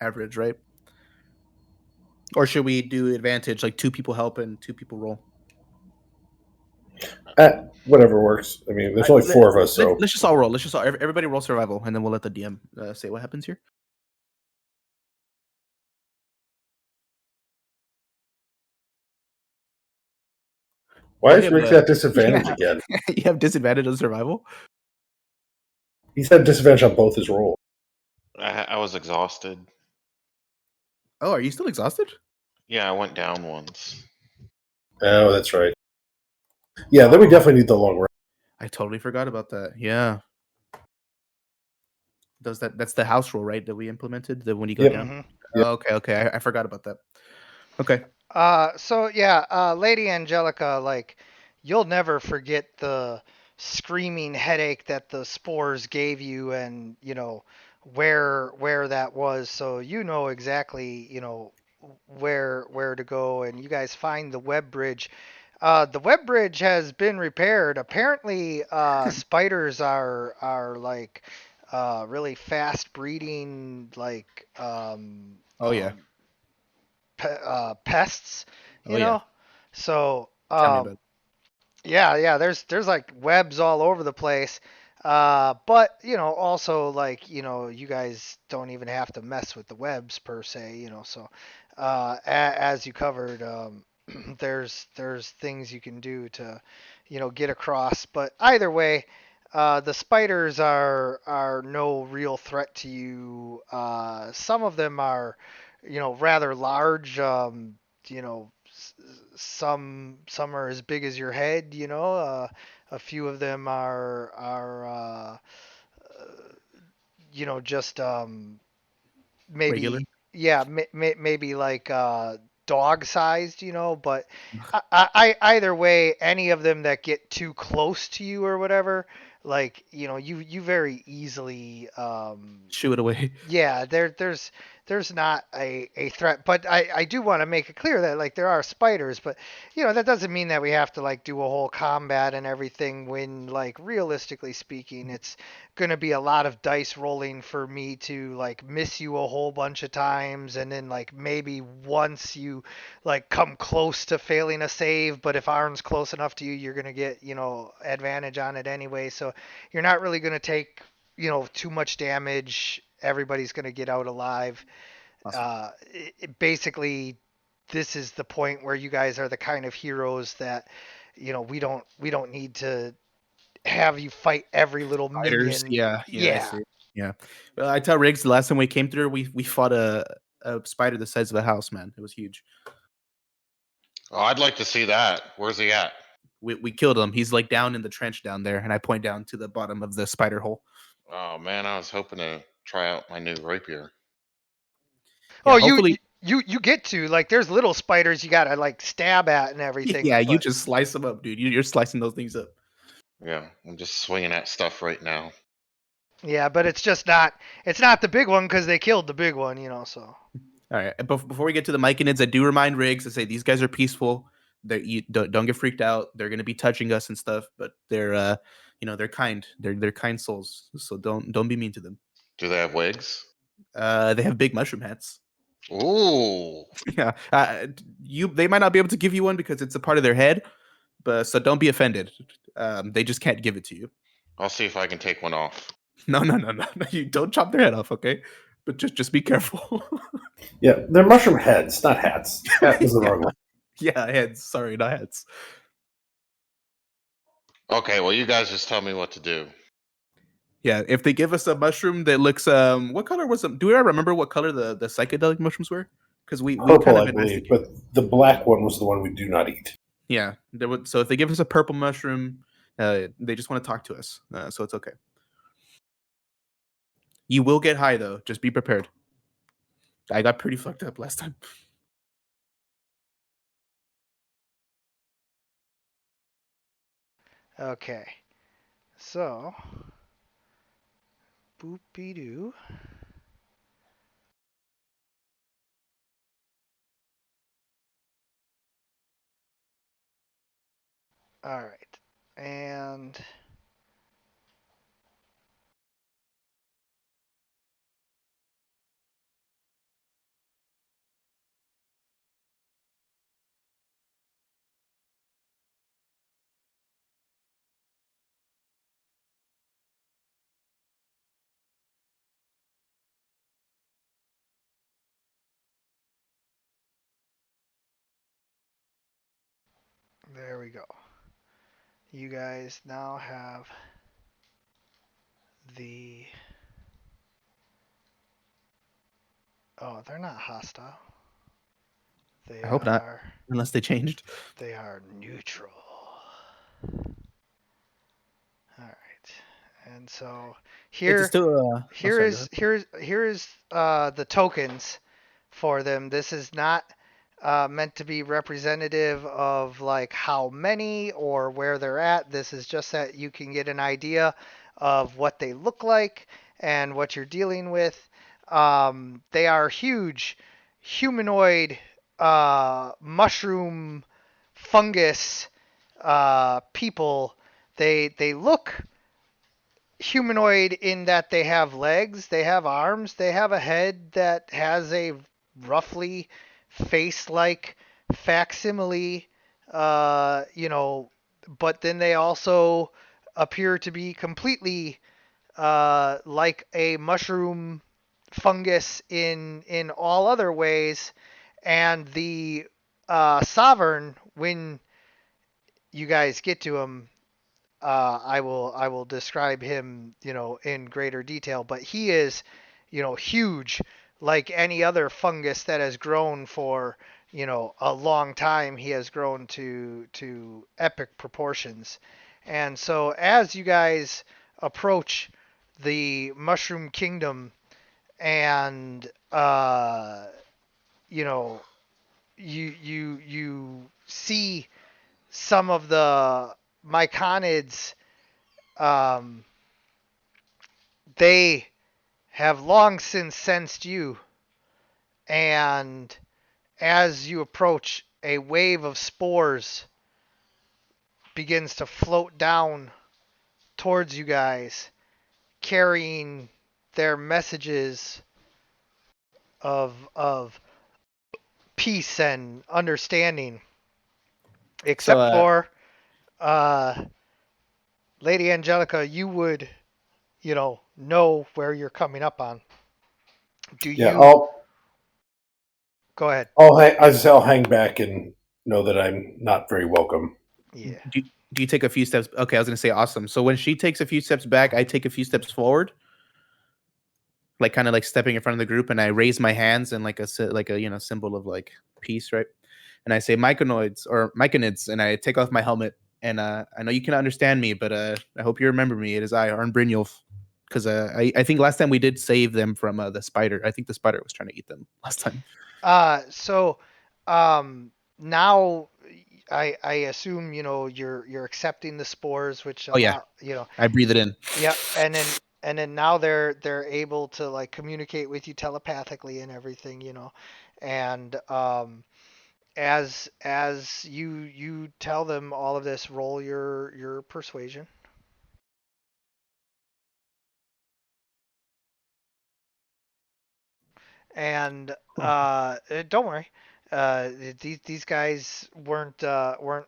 average, right? Or should we do advantage, like 2 people help and 2 people roll? Whatever works. I mean, there's only 4 of us, so Let's just all roll. Let's just all everybody roll survival, and then we'll let the DM say what happens here. why Oh, is yeah, Riggs at disadvantage again? You have disadvantage on survival. He's had disadvantage on both his rolls. I was exhausted. Oh, are you still exhausted? Yeah, I went down once. Oh, that's right. Yeah, then we definitely need the long rest. I totally forgot about that. Yeah. That's the house rule, right? That we implemented that when you go Yep. down. Mhm. Yep. Okay. I forgot about that. Okay. So yeah, Lady Angelica, like you'll never forget the screaming headache that the spores gave you, and where that was. So you know exactly where to go, and you guys find the web bridge. The web bridge has been repaired. Apparently, spiders are like really fast breeding, like Oh yeah. pests, Oh yeah. So Tell me about it. yeah, there's like webs all over the place. But also like you guys don't even have to mess with the webs per se. So as you covered, there's things you can do to get across. But either way, The spiders are no real threat to you. Some of them are, rather large. Some are as big as your head. A few of them are just Regular. maybe yeah maybe like dog sized, but either way, any of them that get too close to you or whatever, like you very easily Shoo it away. yeah, there's not a threat, but I do want to make it clear that like there are spiders, but that doesn't mean that we have to like do a whole combat and everything when like realistically speaking, it's gonna be a lot of dice rolling for me to like miss you a whole bunch of times, and then like maybe once you like come close to failing a save, but if Arn's close enough to you, you're gonna get advantage on it anyway, so you're not really gonna take too much damage. Everybody's going to get out alive. Awesome. Basically, this is the point where you guys are the kind of heroes that we don't need to have you fight every little Spiders. minion. Yeah, yeah, I Yeah. see. Yeah. Well, I tell Riggs the last time we came through, we fought a spider the size of a house, man. It was huge. Oh, I'd like to see that. Where's he at? We killed him. He's like down in the trench down there, and I point down to the bottom of the spider hole. Oh man, I was hoping to try out my new rapier. Oh, Yeah, you hopefully. you get to like there's little spiders you gotta like stab at and everything, Yeah, you but just slice them up, dude. You're slicing those things up. Yeah, I'm just swinging at stuff right now. yeah, but it's not the big one because they killed the big one, so. All right. Before we get to the Myconids, I do remind Riggs to say these guys are peaceful. You don't get freaked out. They're gonna be touching us and stuff, but they're kind. They're kind souls. So don't be mean to them. Do they have wigs? They have big mushroom hats. Ooh. Yeah. They might not be able to give you one because it's a part of their head, but so don't be offended. They just can't give it to you. I'll see if I can take one off. No. You don't chop their head off, okay? But just be careful. Yeah, they're mushroom heads, not hats. Hat was the wrong one. Yeah, heads. Sorry, not heads. Okay, well you guys just tell me what to do. Yeah, if they give us a mushroom that looks what color was them? Do we ever remember what color the psychedelic mushrooms were? Because we Purple, kind I of believe, investigated. but the black one was the one we do not eat. Yeah, so if they give us a purple mushroom, they just want to talk to us, so it's okay. You will get high though. Just be prepared. I got pretty fucked up last time. Okay. So, boopy doo. All right. And there we go. You guys now have the. Oh, they're not hostile. They I hope not, are. unless they changed. They are neutral. All right. And so It's here, still. Oh, here sorry. Go is ahead. here's the tokens for them. This is not meant to be representative of like how many or where they're at. This is just that you can get an idea of what they look like and what you're dealing with. They are huge, humanoid, mushroom, fungus people. They look humanoid in that they have legs, they have arms, they have a head that has a roughly face-like facsimile, but then they also appear to be completely like a mushroom fungus in all other ways, and the sovereign when you guys get to him I will describe him, in greater detail. But he is, huge, like any other fungus that has grown for, a long time. He has grown to epic proportions, and so as you guys approach the Mushroom Kingdom, and you know, you see some of the myconids. Um, they have long since sensed you, and as you approach, a wave of spores begins to float down towards you guys, carrying their messages of peace and understanding. So Except for uh, Lady Angelica, you would, know where you're coming up on. Do Yeah, you go ahead? I'll hang back and know that I'm not very welcome. Yeah. do you take a few steps? Okay, I was gonna say awesome. So when she takes a few steps back, I take a few steps forward, like kind of like stepping in front of the group, and I raise my hands and like a symbol of like peace, right? And I say myconoids or myconids, and I take off my helmet. And I know you cannot understand me, but I hope you remember me. It is I, Arn Brynjolf. Because I think last time we did save them from the spider. I think the spider was trying to eat them last time. So now I assume you're accepting the spores, which Oh yeah, allow I breathe it in. yeah, and then now they're able to like communicate with you telepathically and everything, and as you tell them all of this, roll your persuasion. And don't worry, these guys weren't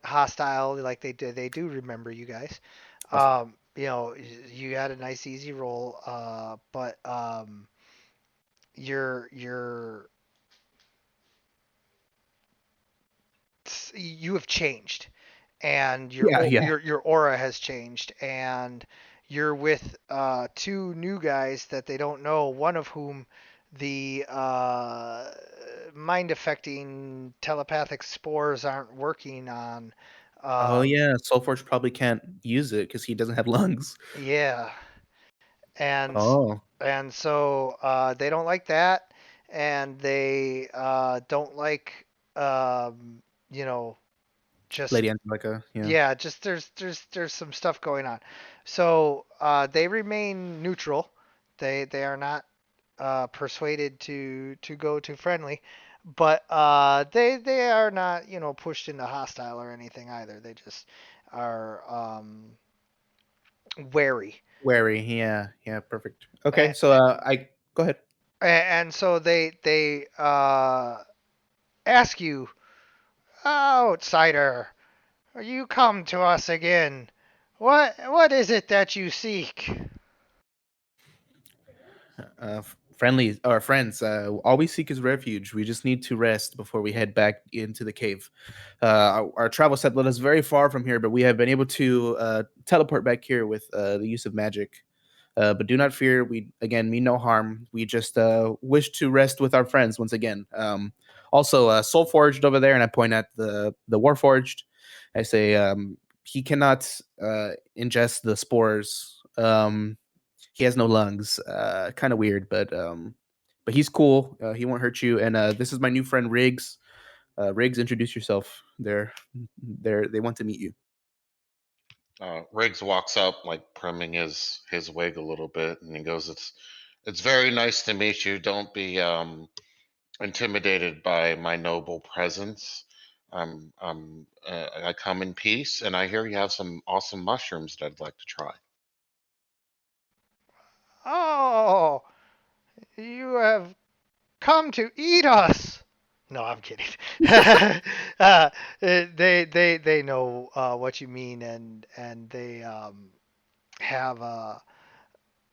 hostile. Like they do remember you guys. Awesome. You had a nice easy roll, but you're you have changed, and Yeah, yeah. your aura has changed, and you're with two new guys that they don't know. One of whom the mind affecting telepathic spores aren't working on. Oh Um, yeah, Soulforge probably can't use it because he doesn't have lungs. yeah, and Oh, and so they don't like that, and they don't like you know just Lady Angelica. Yeah. yeah, just there's some stuff going on. So they remain neutral. They are not persuaded to go to friendly, but they are not pushed into hostile or anything either. They just are wary. Wary. Yeah, yeah. Perfect. Okay, And, so I go ahead. and so they ask you, outsider, you come to us again. What is it that you seek? Friendly or friends, all we seek is refuge. We just need to rest before we head back into the cave. Our travels have led us very far from here, but we have been able to teleport back here with the use of magic. But do not fear. We again mean no harm. We just wish to rest with our friends once again. Also, Soul Forged over there, and I point at the Warforged. I say he cannot ingest the spores. He has no lungs. Kind of weird, but he's cool. He won't hurt you. And this is my new friend Riggs. Riggs, introduce yourself. They want to meet you. Riggs walks up, like primming his wig a little bit, and he goes, "It's very nice to meet you. Don't be intimidated by my noble presence. I come in peace, and I hear you have some awesome mushrooms that I'd like to try." Oh, you have come to eat us. No, I'm kidding. They know what you mean, and they have a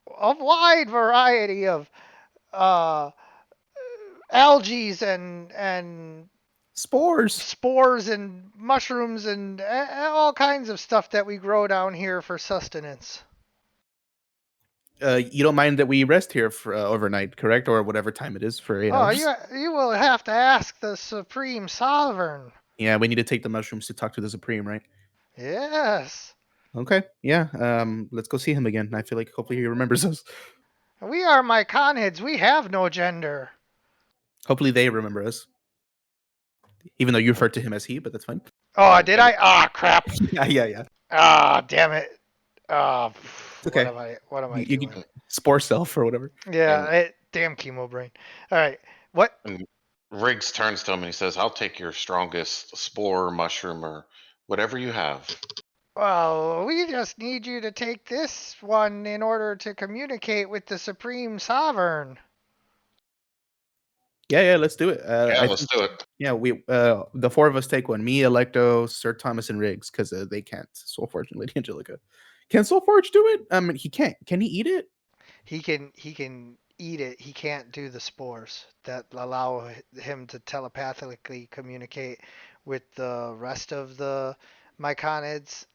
wide variety of uh, algae and spores and mushrooms and all kinds of stuff that we grow down here for sustenance. You don't mind that we rest here for overnight, correct, or whatever time it is for 8 hours? You will have to ask the Supreme Sovereign. Yeah, we need to take the mushrooms to talk to the Supreme, right? Yes. Okay, yeah. Let's go see him again. I feel like hopefully he remembers us. We are Myconids. We have no gender. Hopefully they remember us, even though you referred to him as he, but that's fine. Oh, did I? Ah, crap. Yeah. Ah, damn it. Ah, It's okay. What am I You doing? spore self or whatever. Yeah, And, damn chemo brain. All right. What? and Riggs turns to him and he says, "I'll take your strongest spore mushroom or whatever you have." Well, we just need you to take this one in order to communicate with the Supreme Sovereign. Yeah, let's do it. Yeah, I let's think, do it. yeah, we the four of us take one. Me, Electo, Sir Thomas, and Riggs, because they can't. Soulforge and Lady Angelica. Can Soulforge do it? He can't. Can he eat it? He can eat it. He can't do the spores that allow him to telepathically communicate with the rest of the myconids.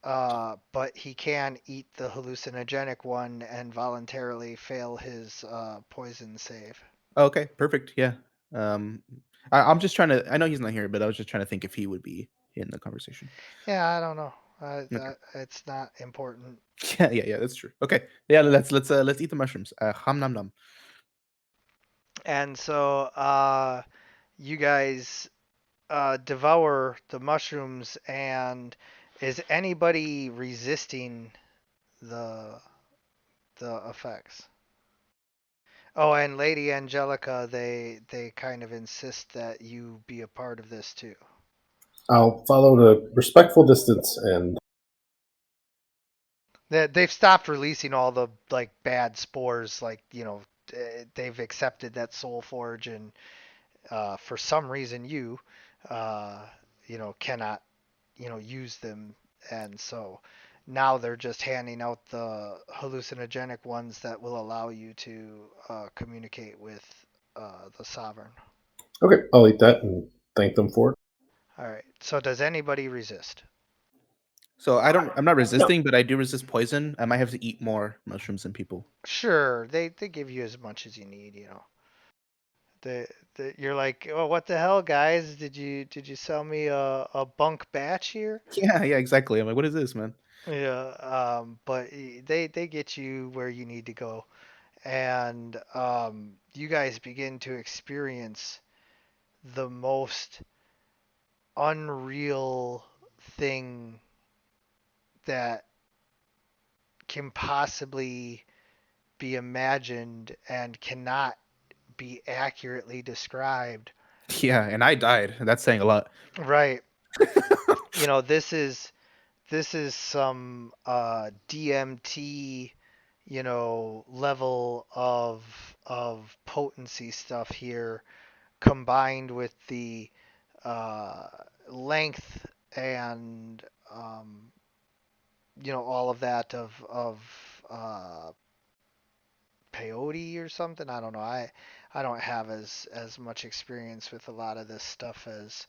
But he can eat the hallucinogenic one and voluntarily fail his poison save. Okay, perfect. Yeah. Um, I'm just trying to. I know he's not here, but I was just trying to think if he would be in the conversation. Yeah, I don't know. Okay. It's not important. Yeah. That's true. Okay. Yeah. Let's eat the mushrooms. Hum nom nom. And so you guys devour the mushrooms, and is anybody resisting the effects? Oh, and Lady Angelica, they kind of insist that you be a part of this too. I'll follow the respectful distance and They've stopped releasing all the like bad spores. Like they've accepted that Soul Forge, and for some reason uh, cannot use them, and so now they're just handing out the hallucinogenic ones that will allow you to communicate with the sovereign. okay, I'll eat that and thank them for it. All right. So does anybody resist? So I'm not No. resisting, but I do resist poison. I might have to eat more mushrooms than people. Sure, they give you as much as you need. You're like, oh, what the hell, guys? Did you sell me a bunk batch here? Yeah, exactly. I'm like, what is this, man? Yeah, but they get you where you need to go, and you guys begin to experience the most unreal thing that can possibly be imagined and cannot be accurately described. Yeah, and I died. That's saying a lot. Right. This is some DMT, level of potency stuff here, combined with the uh, length and all of that of uh, peyote or something. I don't know. I don't have as much experience with a lot of this stuff as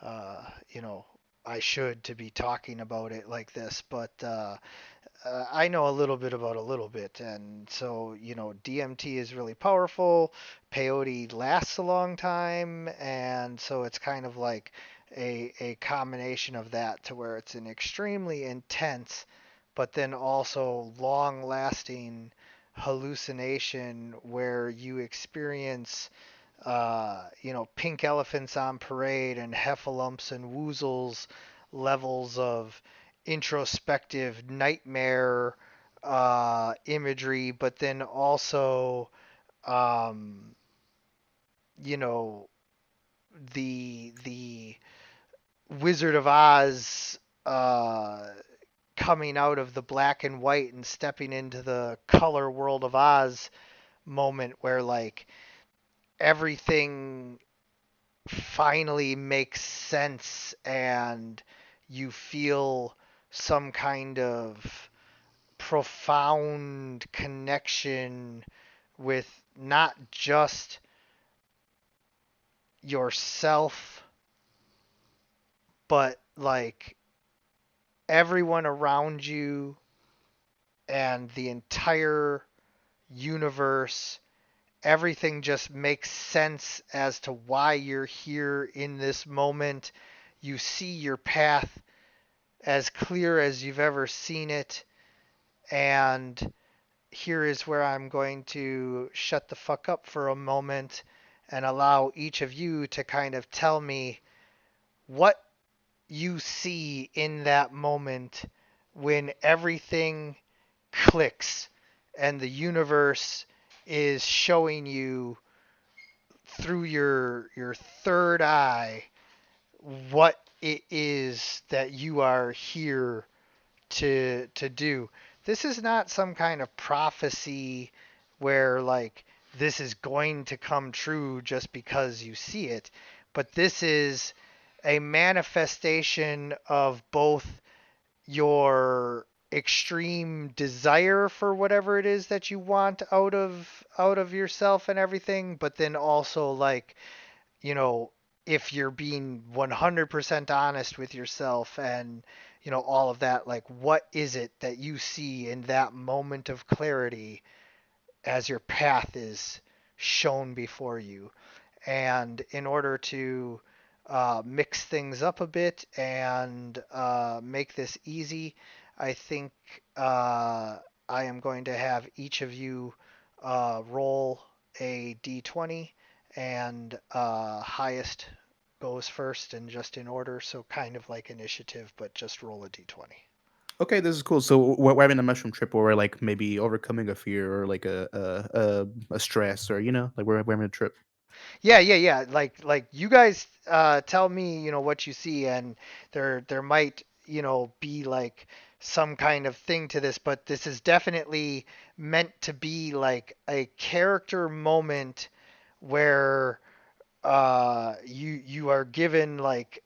uh, you know I should to be talking about it like this, but I know a little bit about a little bit, and so DMT is really powerful. Peyote lasts a long time, and so it's kind of like a combination of that to where it's an extremely intense, but then also long lasting hallucination where you experience pink elephants on parade and heffalumps and woozles levels of introspective nightmare imagery, but then also, um, you know, the Wizard of Oz coming out of the black and white and stepping into the color world of Oz moment where like everything finally makes sense and you feel some kind of profound connection with not just yourself but like everyone around you and the entire universe, everything just makes sense as to why you're here in this moment. You see your path as clear as you've ever seen it. And here is where I'm going to shut the fuck up for a moment and allow each of you to kind of tell me what you see in that moment when everything clicks and the universe is showing you through your third eye what it is that you are here to do. This is not some kind of prophecy where like this is going to come true just because you see it, but this is a manifestation of both your extreme desire for whatever it is that you want out of yourself and everything, but then also like, you know, if you're being 100% honest with yourself and, you know, all of that, like, what is it that you see in that moment of clarity as your path is shown before you? And in order to mix things up a bit and make this easy, I think I am going to have each of you roll a d20, and highest goes first and just in order, so kind of like initiative, but just roll a d20. Okay, this is cool. So we're having a mushroom trip where we're like maybe overcoming a fear or like a stress, or like we're having a trip. Yeah. Like you guys tell me, you know, what you see, and there might, you know, be like some kind of thing to this, but this is definitely meant to be like a character moment where you are given like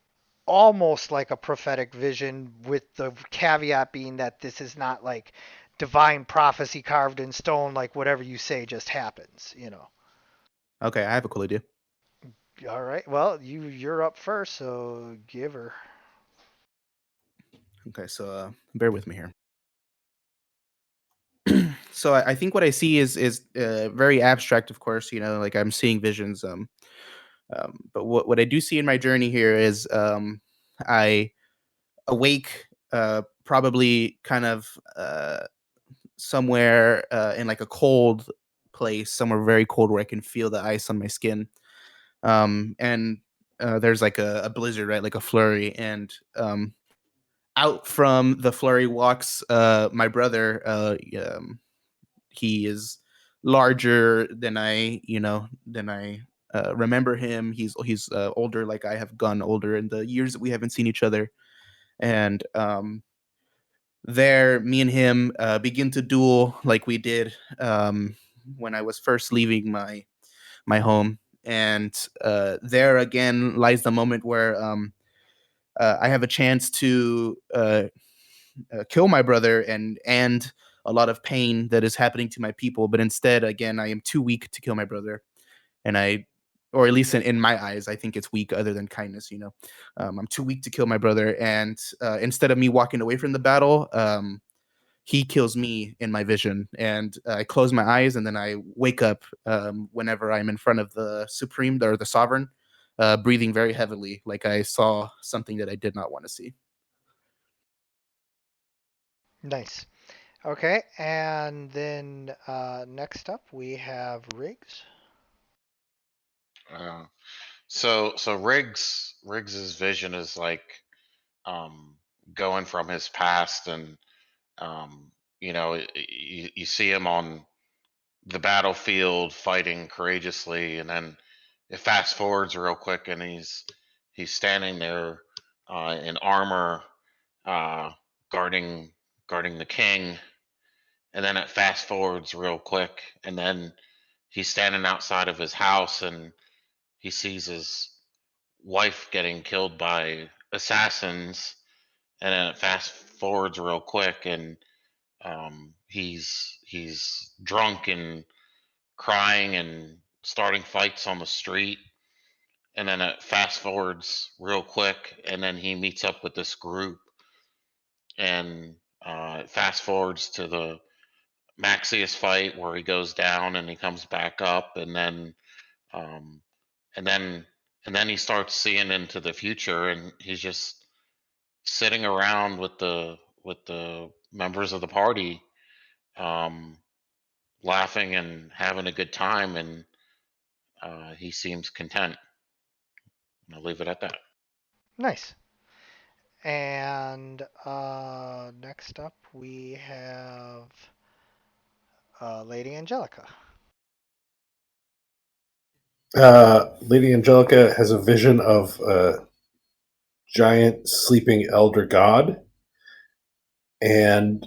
almost like a prophetic vision, with the caveat being that this is not like divine prophecy carved in stone, like whatever you say just happens, you know. Okay, I have a cool idea. All right. Well, you're up first, so give her. Okay, so bear with me here. So I think what I see is very abstract, of course. Like I'm seeing visions. But what I do see in my journey here is I awake, probably kind of somewhere in like a cold place, somewhere very cold where I can feel the ice on my skin. And there's like a blizzard, right? Like a flurry, and out from the flurry walks my brother. He is larger than I remember him. He's older, like I have gone older in the years that we haven't seen each other. And there, me and him begin to duel like we did when I was first leaving my home. And there again lies the moment where I have a chance to kill my brother and a lot of pain that is happening to my people. But instead, again, I am too weak to kill my brother, and or at least in my eyes, I think it's weak, other than kindness. I'm too weak to kill my brother, and instead of me walking away from the battle, he kills me in my vision, and I close my eyes, and then I wake up whenever I'm in front of the supreme or the sovereign, breathing very heavily, like I saw something that I did not want to see. Nice. Okay, and then next up we have Riggs. Uh, so Riggs's vision is like um, going from his past, and um, you see him on the battlefield fighting courageously, and then it fast forwards real quick, and he's standing there in armor, uh, guarding guarding the king, and then it fast forwards real quick, and then he's standing outside of his house, and he sees his wife getting killed by assassins, and then it fast forwards real quick, and he's drunk and crying and starting fights on the street, and then it fast forwards real quick, and then he meets up with this group, and it fast forwards to the Maxius fight where he goes down and he comes back up, um, and then and then he starts seeing into the future, and he's just sitting around with the members of the party, um, laughing and having a good time, and he seems content. I'll leave it at that. Nice. And next up we have Lady Angelica. Lady Angelica has a vision of a giant sleeping elder god, and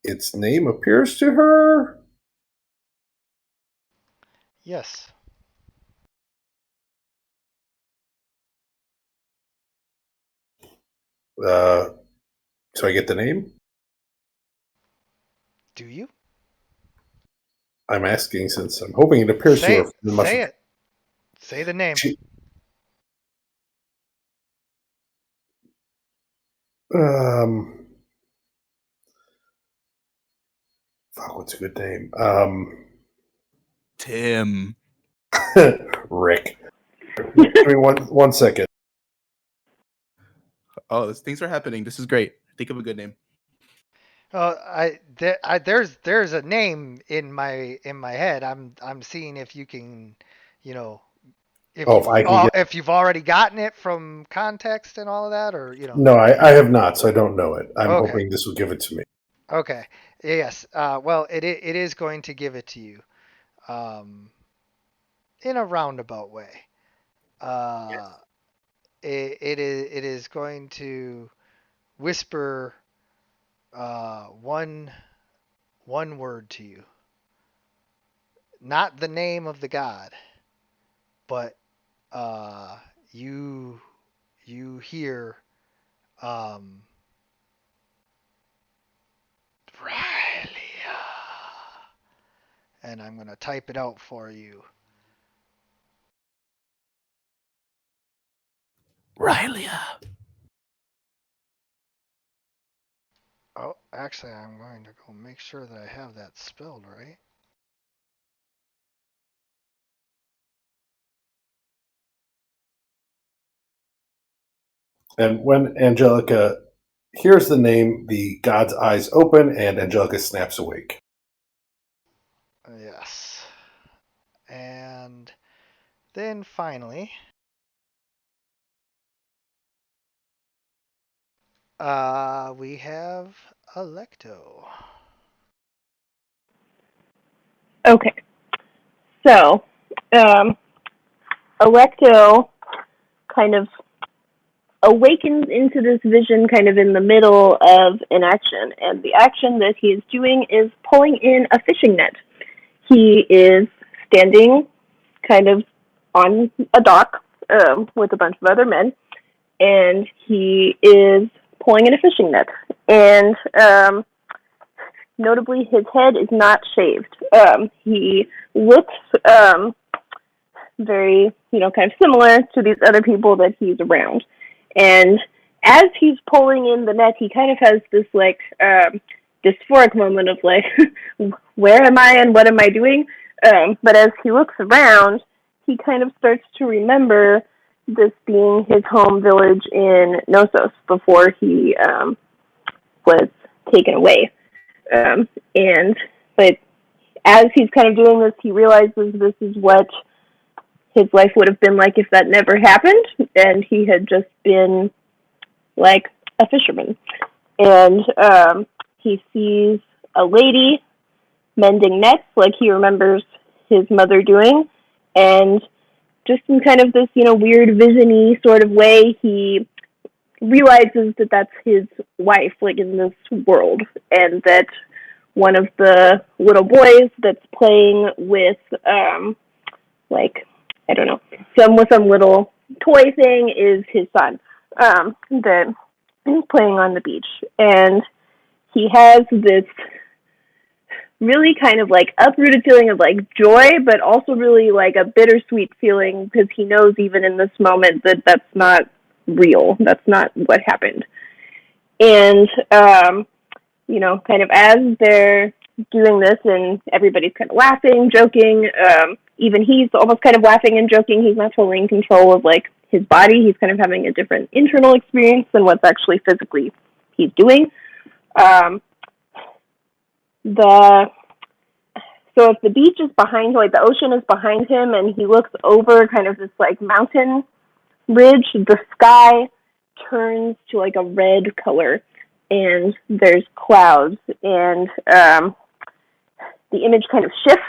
its name appears to her. Yes. So I get the name? Do you? I'm asking since I'm hoping it appears to Say her. it. Say it. Say the name. She, um, fuck, what's a good name? Tim. Rick. Give me one second. Oh, things are happening. This is great. Think of a good name. There's a name in my head. I'm seeing if you can, you know, If I can get. if you've already gotten it from context and all of that, or No, I have not, so I don't know it. I'm Okay. hoping this will give it to me. Okay. Yes. Well, it is going to give it to you, um, in a roundabout way. Uh, it is going to whisper one word to you. Not the name of the god, but uh, you hear um, Rylia, and I'm gonna type it out for you. Rylia. Oh, actually, I'm going to go make sure that I have that spelled right. And when Angelica hears the name, the god's eyes open and Angelica snaps awake. Yes. And then finally, we have Electo. Okay. So, Electo kind of awakens into this vision kind of in the middle of an action. And the action that he is doing is pulling in a fishing net. He is standing kind of on a dock with a bunch of other men, and he is pulling in a fishing net. And notably, his head is not shaved. He looks very, kind of similar to these other people that he's around. And as he's pulling in the net, he kind of has this, like, dysphoric moment of, like, where am I and what am I doing? But as he looks around, he kind of starts to remember this being his home village in Knossos before he was taken away. And but as he's kind of doing this, he realizes this is what his life would have been like if that never happened, and he had just been like a fisherman. And he sees a lady mending nets, like he remembers his mother doing, and just in kind of this, weird vision-y sort of way, he realizes that that's his wife, like in this world, and that one of the little boys that's playing with, like, I don't know, some little toy thing is his son, that is playing on the beach. And he has this really kind of like uprooted feeling of like joy, but also really like a bittersweet feeling because he knows even in this moment that that's not real. That's not what happened. And kind of as they're doing this and everybody's kind of laughing, joking, even he's almost kind of laughing and joking. He's not totally in control of like his body. He's kind of having a different internal experience than what's actually physically he's doing. Um, the So if the beach is behind, like the ocean is behind him, and he looks over kind of this like mountain ridge, the sky turns to like a red color, and there's clouds, and the image kind of shifts,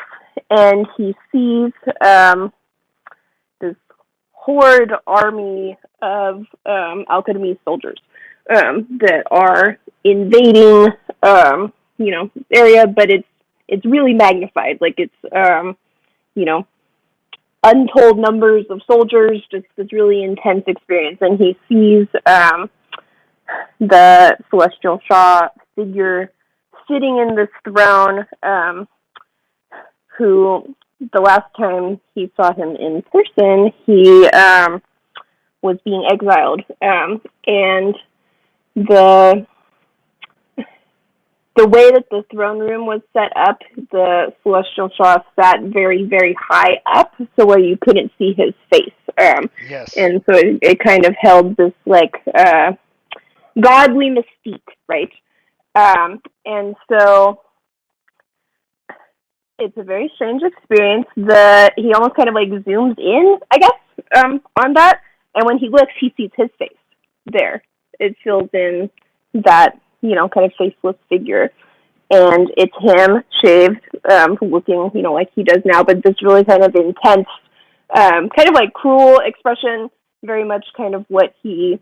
and he sees this horde army of Alchemy soldiers that are invading, area, but it's really magnified. Like it's you know, untold numbers of soldiers, just this really intense experience. And he sees the Celestial Shaw figure sitting in this throne, who the last time he saw him in person, he was being exiled. And the the way that the throne room was set up, the Celestial Shaw sat very, very high up, so where you couldn't see his face. Yes. And so it kind of held this like godly mystique, right? And so it's a very strange experience. He almost kind of like zooms in, I guess, on that, and when he looks, he sees his face there. It fills in that kind of faceless figure, and it's him shaved, looking like he does now, but this really kind of intense, kind of like cruel expression, very much kind of what he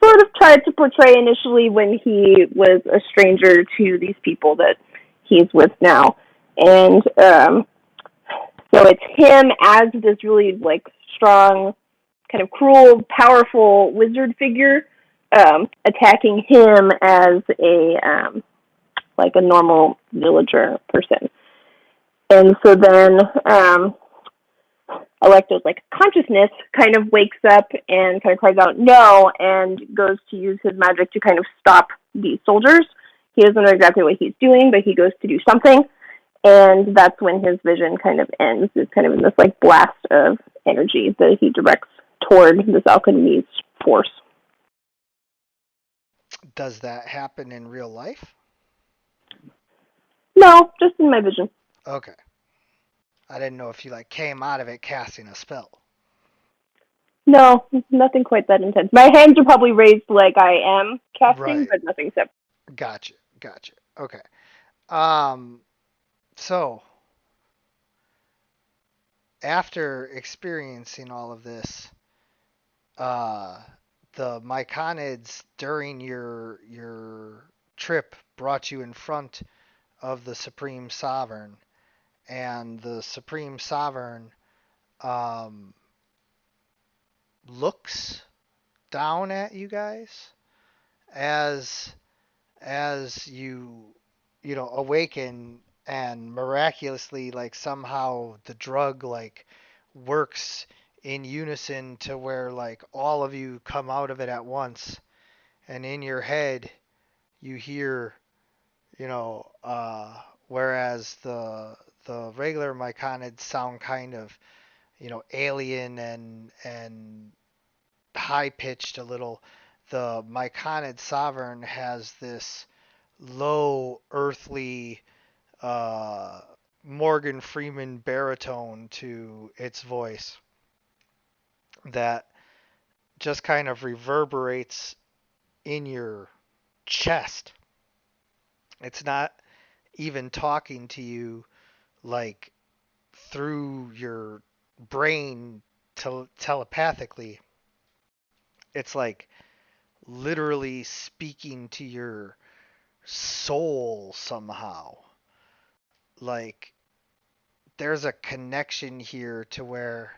sort of tried to portray initially when he was a stranger to these people that he's with now. And so it's him as this really like strong, kind of cruel, powerful wizard figure, attacking him as a like a normal villager person. And so then Electo's like consciousness kind of wakes up and kind of cries out no, and goes to use his magic to kind of stop these soldiers. He doesn't know exactly what he's doing, but he goes to do something, and that's when his vision kind of ends. It's kind of in this like blast of energy that he directs toward this alchemy's force. Does that happen in real life? No, just in my vision. Okay. I didn't know if you like came out of it casting a spell. No, nothing quite that intense. My hands are probably raised like I am casting, Right. but nothing separate. Gotcha. Okay. So after experiencing all of this, uh, the Myconids during your trip brought you in front of the Supreme Sovereign, and the Supreme Sovereign um, looks down at you guys as you awaken, and miraculously like somehow the drug like works in unison to where like all of you come out of it at once, and in your head you hear whereas the regular myconids sound kind of alien and high pitched a little, the myconid sovereign has this low earthly uh, Morgan Freeman baritone to its voice that just kind of reverberates in your chest. It's not even talking to you like through your brain telepathically. It's like literally speaking to your soul somehow. Like there's a connection here to where,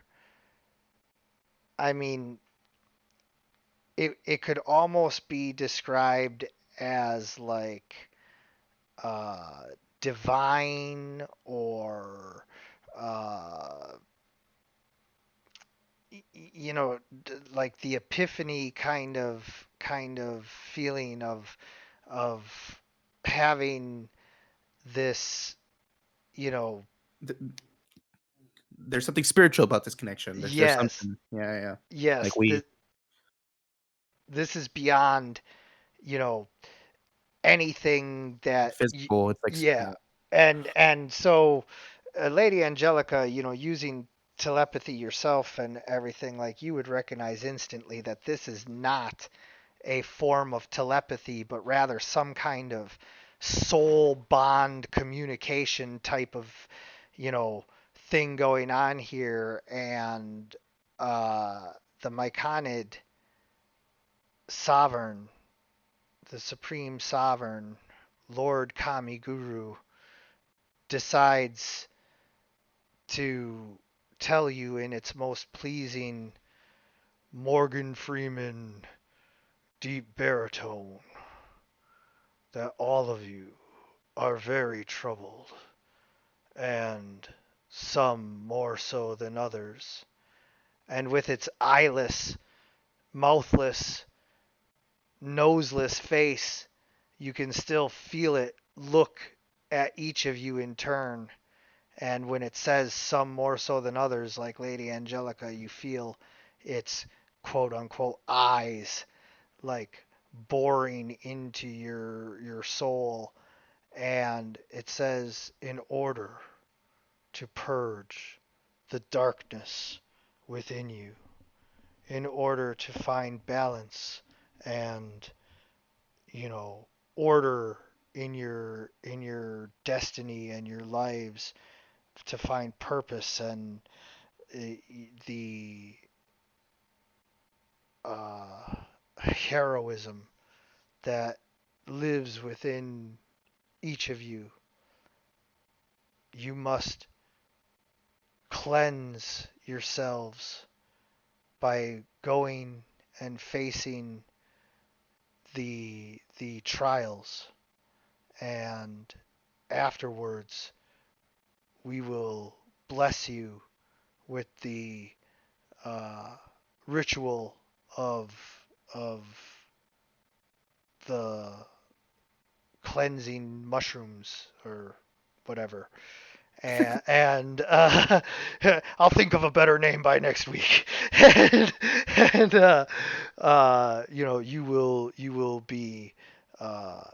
I mean, it could almost be described as like divine or uh, you know, like the epiphany kind of feeling of having this, you know, Th- There's something spiritual about this connection. There's yes, something. Yeah, yeah. Like yes, we this is beyond, you know, anything that physical. It's like yeah. And so Lady Angelica, you know, using telepathy yourself and everything, like, you would recognize instantly that this is not a form of telepathy, but rather some kind of soul bond communication type of, you know, thing going on here. And the Myconid sovereign, the supreme sovereign, Lord Kami Guru, decides to tell you in its most pleasing Morgan Freeman deep baritone that all of you are very troubled, and some more so than others. And with its eyeless, mouthless, noseless face, you can still feel it look at each of you in turn. And when it says some more so than others, like Lady Angelica, you feel its quote unquote eyes like boring into your soul. And it says, in order to purge the darkness within you, in order to find balance and, you know, order in your destiny and your lives, to find purpose and the uh, heroism that lives within each of you. You must cleanse yourselves by going and facing the trials, and afterwards we will bless you with the uh, ritual of of the cleansing mushrooms or whatever. And I'll think of a better name by next week. And you know, you will be uh,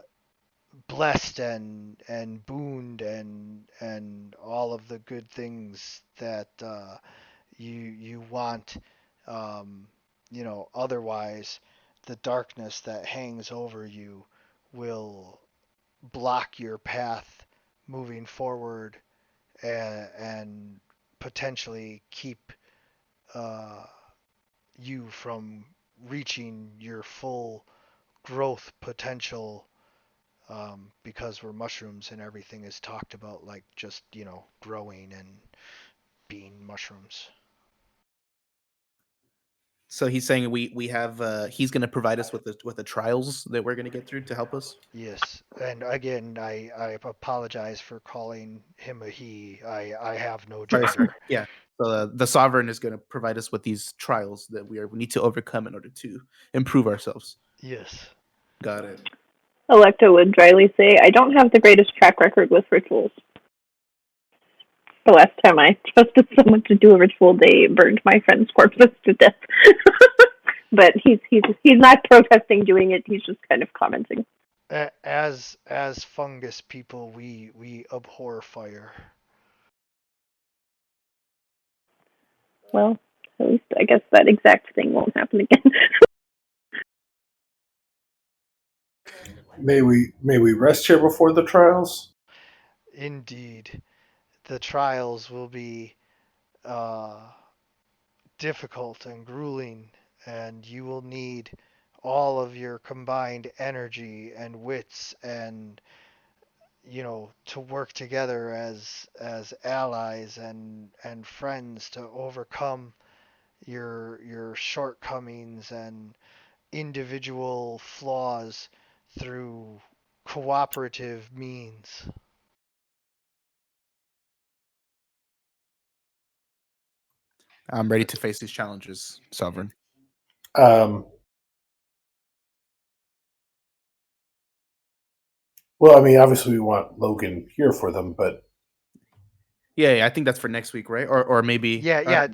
blessed and booned and all of the good things that you want. Um, you know, otherwise, the darkness that hangs over you will block your path moving forward, and potentially keep uh, you from reaching your full growth potential, because we're mushrooms and everything is talked about like just, you know, growing and being mushrooms. So he's saying we have he's going to provide us with the trials that we're going to get through to help us. Yes, and again, I apologize for calling him a he. I have no Sorry, gender. yeah. So the sovereign is going to provide us with these trials that we need to overcome in order to improve ourselves. Yes. Got it. Electa would dryly say, I don't have the greatest track record with rituals. The last time I trusted someone to do a ritual, they burned my friend's corpses to death. But he's not protesting doing it. He's just kind of commenting. As fungus people, we abhor fire. Well, at least I guess that exact thing won't happen again. May we rest here before the trials? Indeed, the trials will be uh, difficult and grueling, and you will need all of your combined energy and wits, and, you know, to work together as allies and friends to overcome your shortcomings and individual flaws through cooperative means. I'm ready to face these challenges, Sovereign. Well, I mean, obviously we want Logan here for them, but Yeah, I think that's for next week, right? Or maybe. Yeah.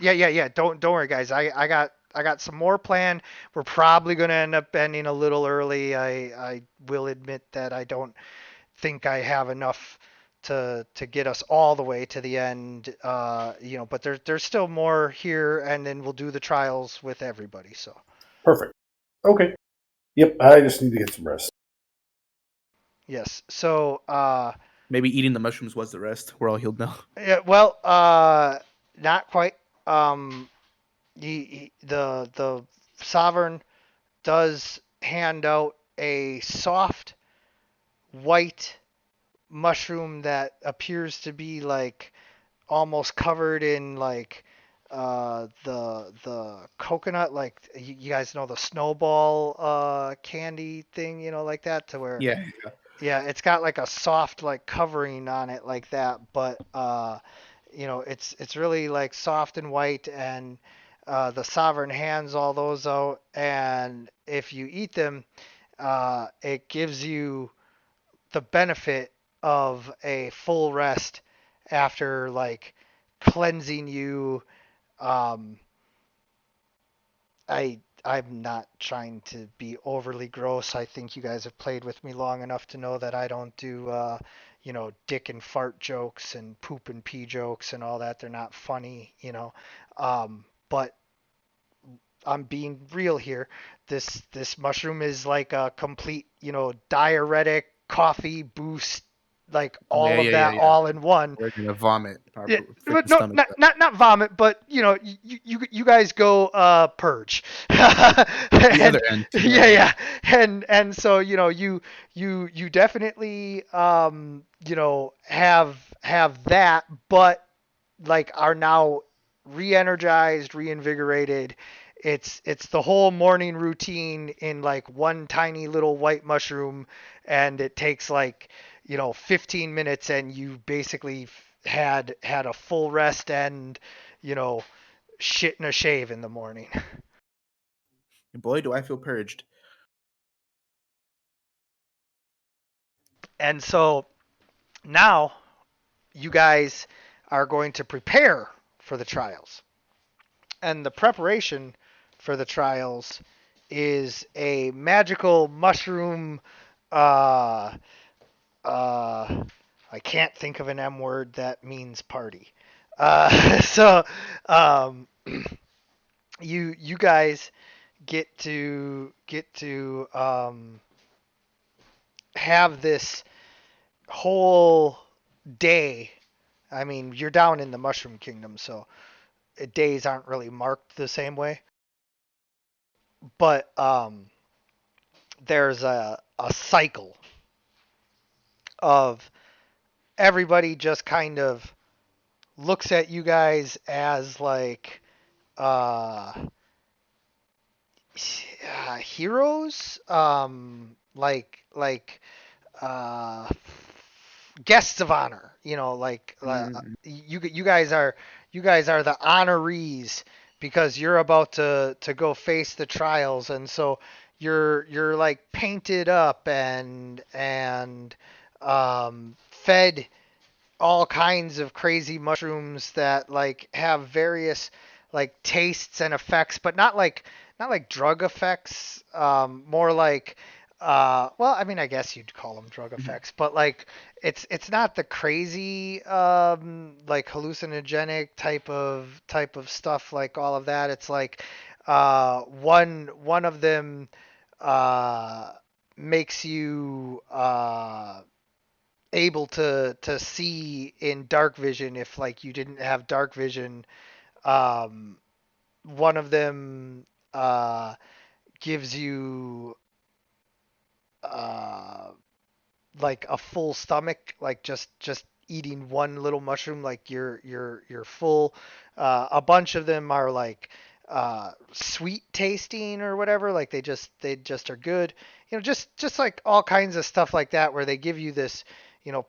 Don't worry, guys. I got some more planned. We're probably gonna end up ending a little early. I will admit that I don't think I have enough to get us all the way to the end. But there's still more here, and then we'll do the trials with everybody. So perfect. Okay. Yep, I just need to get some rest. yes. So Maybe eating the mushrooms was the rest. We're all healed now. yeah, well, not quite. Um, the sovereign does hand out a soft white mushroom that appears to be like almost covered in like the coconut, like you guys know the snowball candy thing, like that, to where Yeah. yeah, it's got like a soft like covering on it like that, but it's really like soft and white, and the sovereign hands all those out, and if you eat them, it gives you the benefit of a full rest after like cleansing you. Um, I'm not trying to be overly gross. I think you guys have played with me long enough to know that I don't do dick and fart jokes and poop and pee jokes and all that. They're not funny. But I'm being real here. This mushroom is like a complete, diuretic, coffee boost, like Yeah, all of yeah, yeah, that yeah. all in one. We're gonna vomit our Yeah, but freaking no, stomach. not vomit, but you guys go purge, The and other end. yeah, and so you definitely have that, but like are now re-energized, reinvigorated. It's the whole morning routine in like one tiny little white mushroom, and it takes like 15 minutes, and you basically had a full rest and you know shit and a shave in the morning. Boy, do I feel purged. And so now you guys are going to prepare for the trials. And the preparation for the trials is a magical mushroom. Uh, uh, I can't think of an M word that means party. So um, you guys get to have this whole day. I mean, you're down in the Mushroom Kingdom, so days aren't really marked the same way. But there's a cycle of everybody just kind of looks at you guys as like uh, heroes, like uh, guests of honor. Mm. You guys are the honorees because you're about to go face the trials, and so you're like painted up and fed all kinds of crazy mushrooms that like have various like tastes and effects, but not like drug effects. More like well, I mean, I guess you'd call them drug effects, but like it's not the crazy like hallucinogenic type of stuff like all of that. It's like one of them uh makes you able to see in dark vision if like you didn't have dark vision. Um, one of them gives you uh, like a full stomach, like just eating one little mushroom, like you're full. A bunch of them are like sweet tasting or whatever, like they just are good. Just like all kinds of stuff like that, where they give you this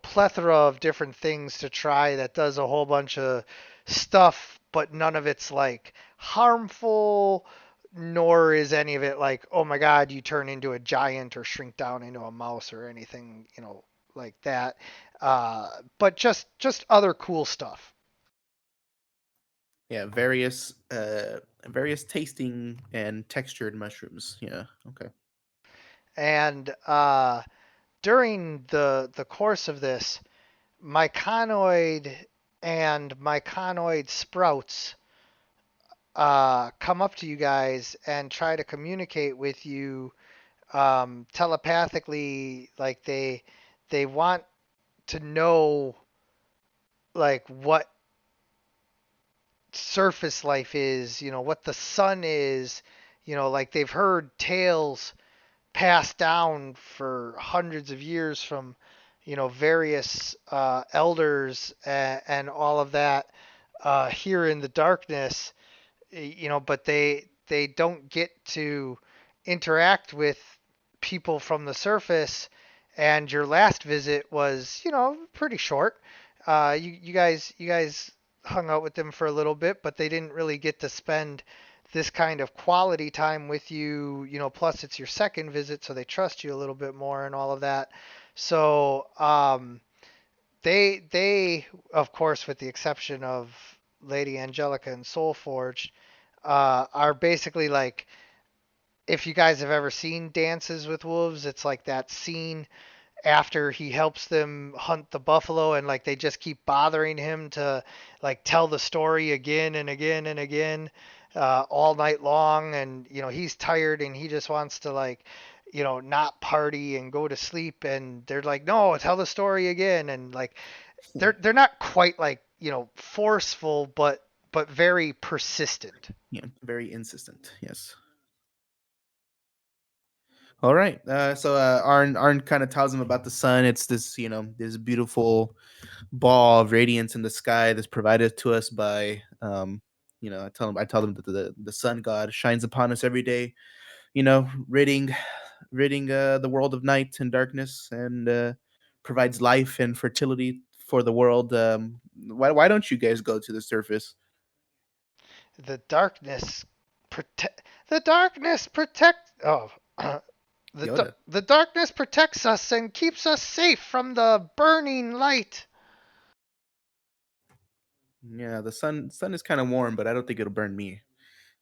plethora of different things to try that does a whole bunch of stuff but none of it's like harmful, nor is any of it like, oh my god, you turn into a giant or shrink down into a mouse or anything, like that. But just other cool stuff. Yeah, various tasting and textured mushrooms. Yeah. Okay. And during the course of this, myconoid and myconoid sprouts come up to you guys and try to communicate with you telepathically. Like they want to know like what surface life is, what the sun is, like they've heard tales passed down for hundreds of years from, various elders and all of that here in the darkness, but they don't get to interact with people from the surface. And your last visit was, pretty short. You guys hung out with them for a little bit, but they didn't really get to spend this kind of quality time with you. Plus it's your second visit, so they trust you a little bit more and all of that. So they of course, with the exception of Lady Angelica and Soulforged, are basically like, if you guys have ever seen Dances with Wolves, it's like that scene after he helps them hunt the buffalo, and like they just keep bothering him to like tell the story again and again and again, all night long. And he's tired and he just wants to like, not party and go to sleep, and they're like, no, tell the story again. And like they're not quite like, forceful, but very persistent. Yeah, very insistent. Yes. All right. So Arn kind of tells him about the sun. It's this, this beautiful ball of radiance in the sky that's provided to us by, I tell them that the sun god shines upon us every day, ridding the world of night and darkness, and provides life and fertility for the world. Why don't you guys go to the surface? The darkness protect oh Yoda. the darkness protects us and keeps us safe from the burning light. Yeah, the sun is kind of warm, but I don't think it'll burn me.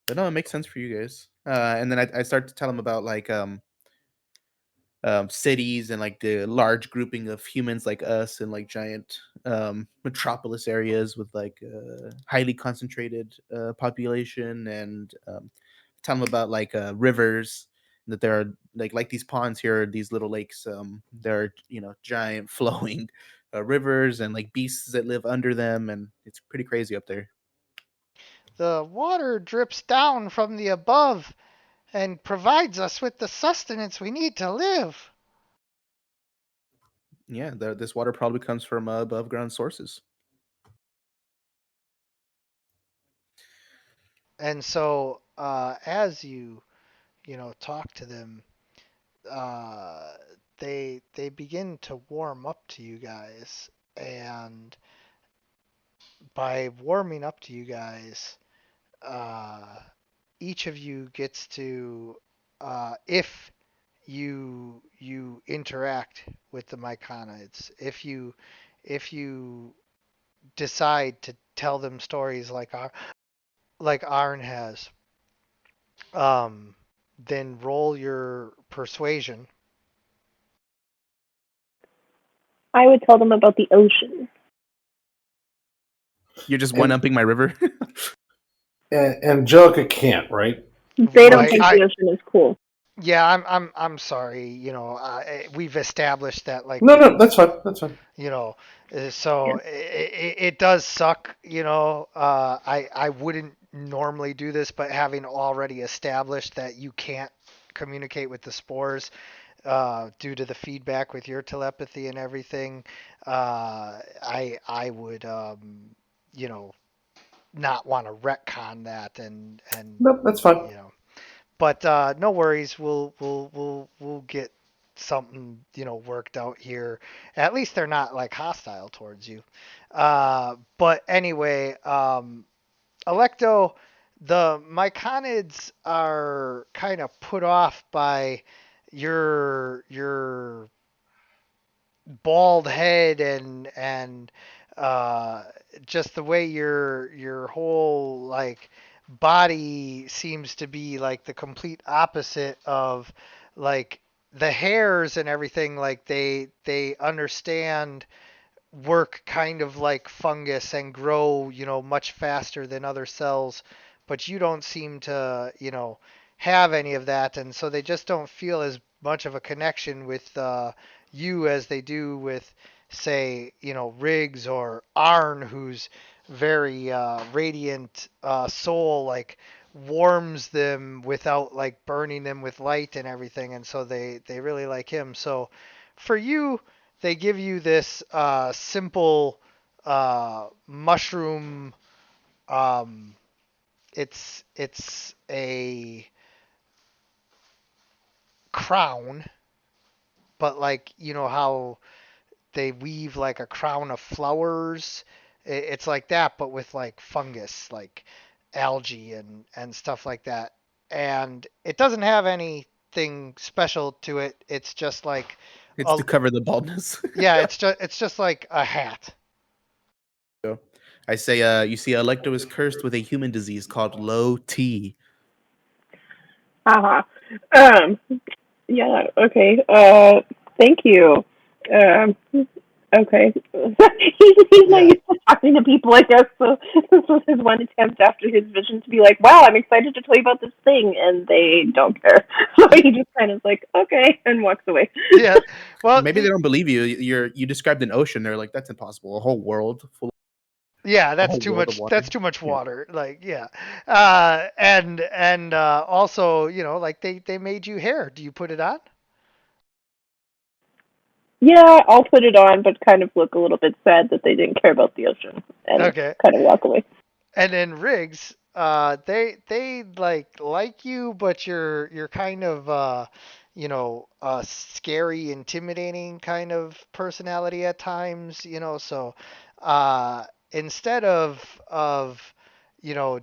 But no, it makes sense for you guys. And then I start to tell them about like cities and like the large grouping of humans like us and like giant metropolis areas with like highly concentrated population, and tell them about like rivers, that there are like these ponds here, these little lakes. There are giant flowing rivers and like beasts that live under them, and it's pretty crazy up there. The water drips down from the above and provides us with the sustenance we need to live. Yeah, this water probably comes from above ground sources. And so as talk to them, uh, they begin to warm up to you guys. And by warming up to you guys, uh, each of you gets to, if you interact with the myconids, if you decide to tell them stories like Arn has, um, then roll your persuasion. I would tell them about the ocean. You're just one And, upping my river. and Angelica can't, right? They don't Right. think the ocean is cool. Yeah, I'm sorry. We've established that like No, that's fine. That's fine. you know so it does suck. I wouldn't normally do this, but having already established that you can't communicate with the spores due to the feedback with your telepathy and everything, I would you know not want to retcon that. And Nope, that's fine. but no worries. We'll get something worked out here. At least they're not like hostile towards you. But anyway, Electo, the myconids are kind of put off by your bald head and uh, just the way your whole like body seems to be like the complete opposite of like the hairs and everything. Like they understand work kind of like fungus and grow, much faster than other cells, but you don't seem to, have any of that, and so they just don't feel as much of a connection with you as they do with, say, Riggs or Arn, who's very radiant soul, like warms them without like burning them with light and everything, and so they really like him. So for you, they give you this simple mushroom. Um, it's a crown, but like how they weave like a crown of flowers. It's like that, but with like fungus, like algae and stuff like that. And it doesn't have anything special to it. It's just like It's a to cover the baldness. yeah. It's just like a hat. So I say, you see, Electo is cursed with a human disease called low T. Haha. Yeah, okay. Thank you. Um, okay. He's not Yeah. used to talking to people, I guess, so this was his one attempt after his vision to be like, wow, I'm excited to tell you about this thing, and they don't care. So he just kind of like, okay, and walks away. Yeah. Well, Maybe they don't believe you. You described an ocean. They're like, that's impossible. A whole world full, yeah, a that's whole too world of much. That's water. too much Yeah. water. Like, yeah. And also, like they made you hair. Do you put it on? Yeah, I'll put it on, but kind of look a little bit sad that they didn't care about the ocean, and Okay. kind of walk away. And then Riggs, they like you, but you're kind of a scary, intimidating kind of personality at times, so instead of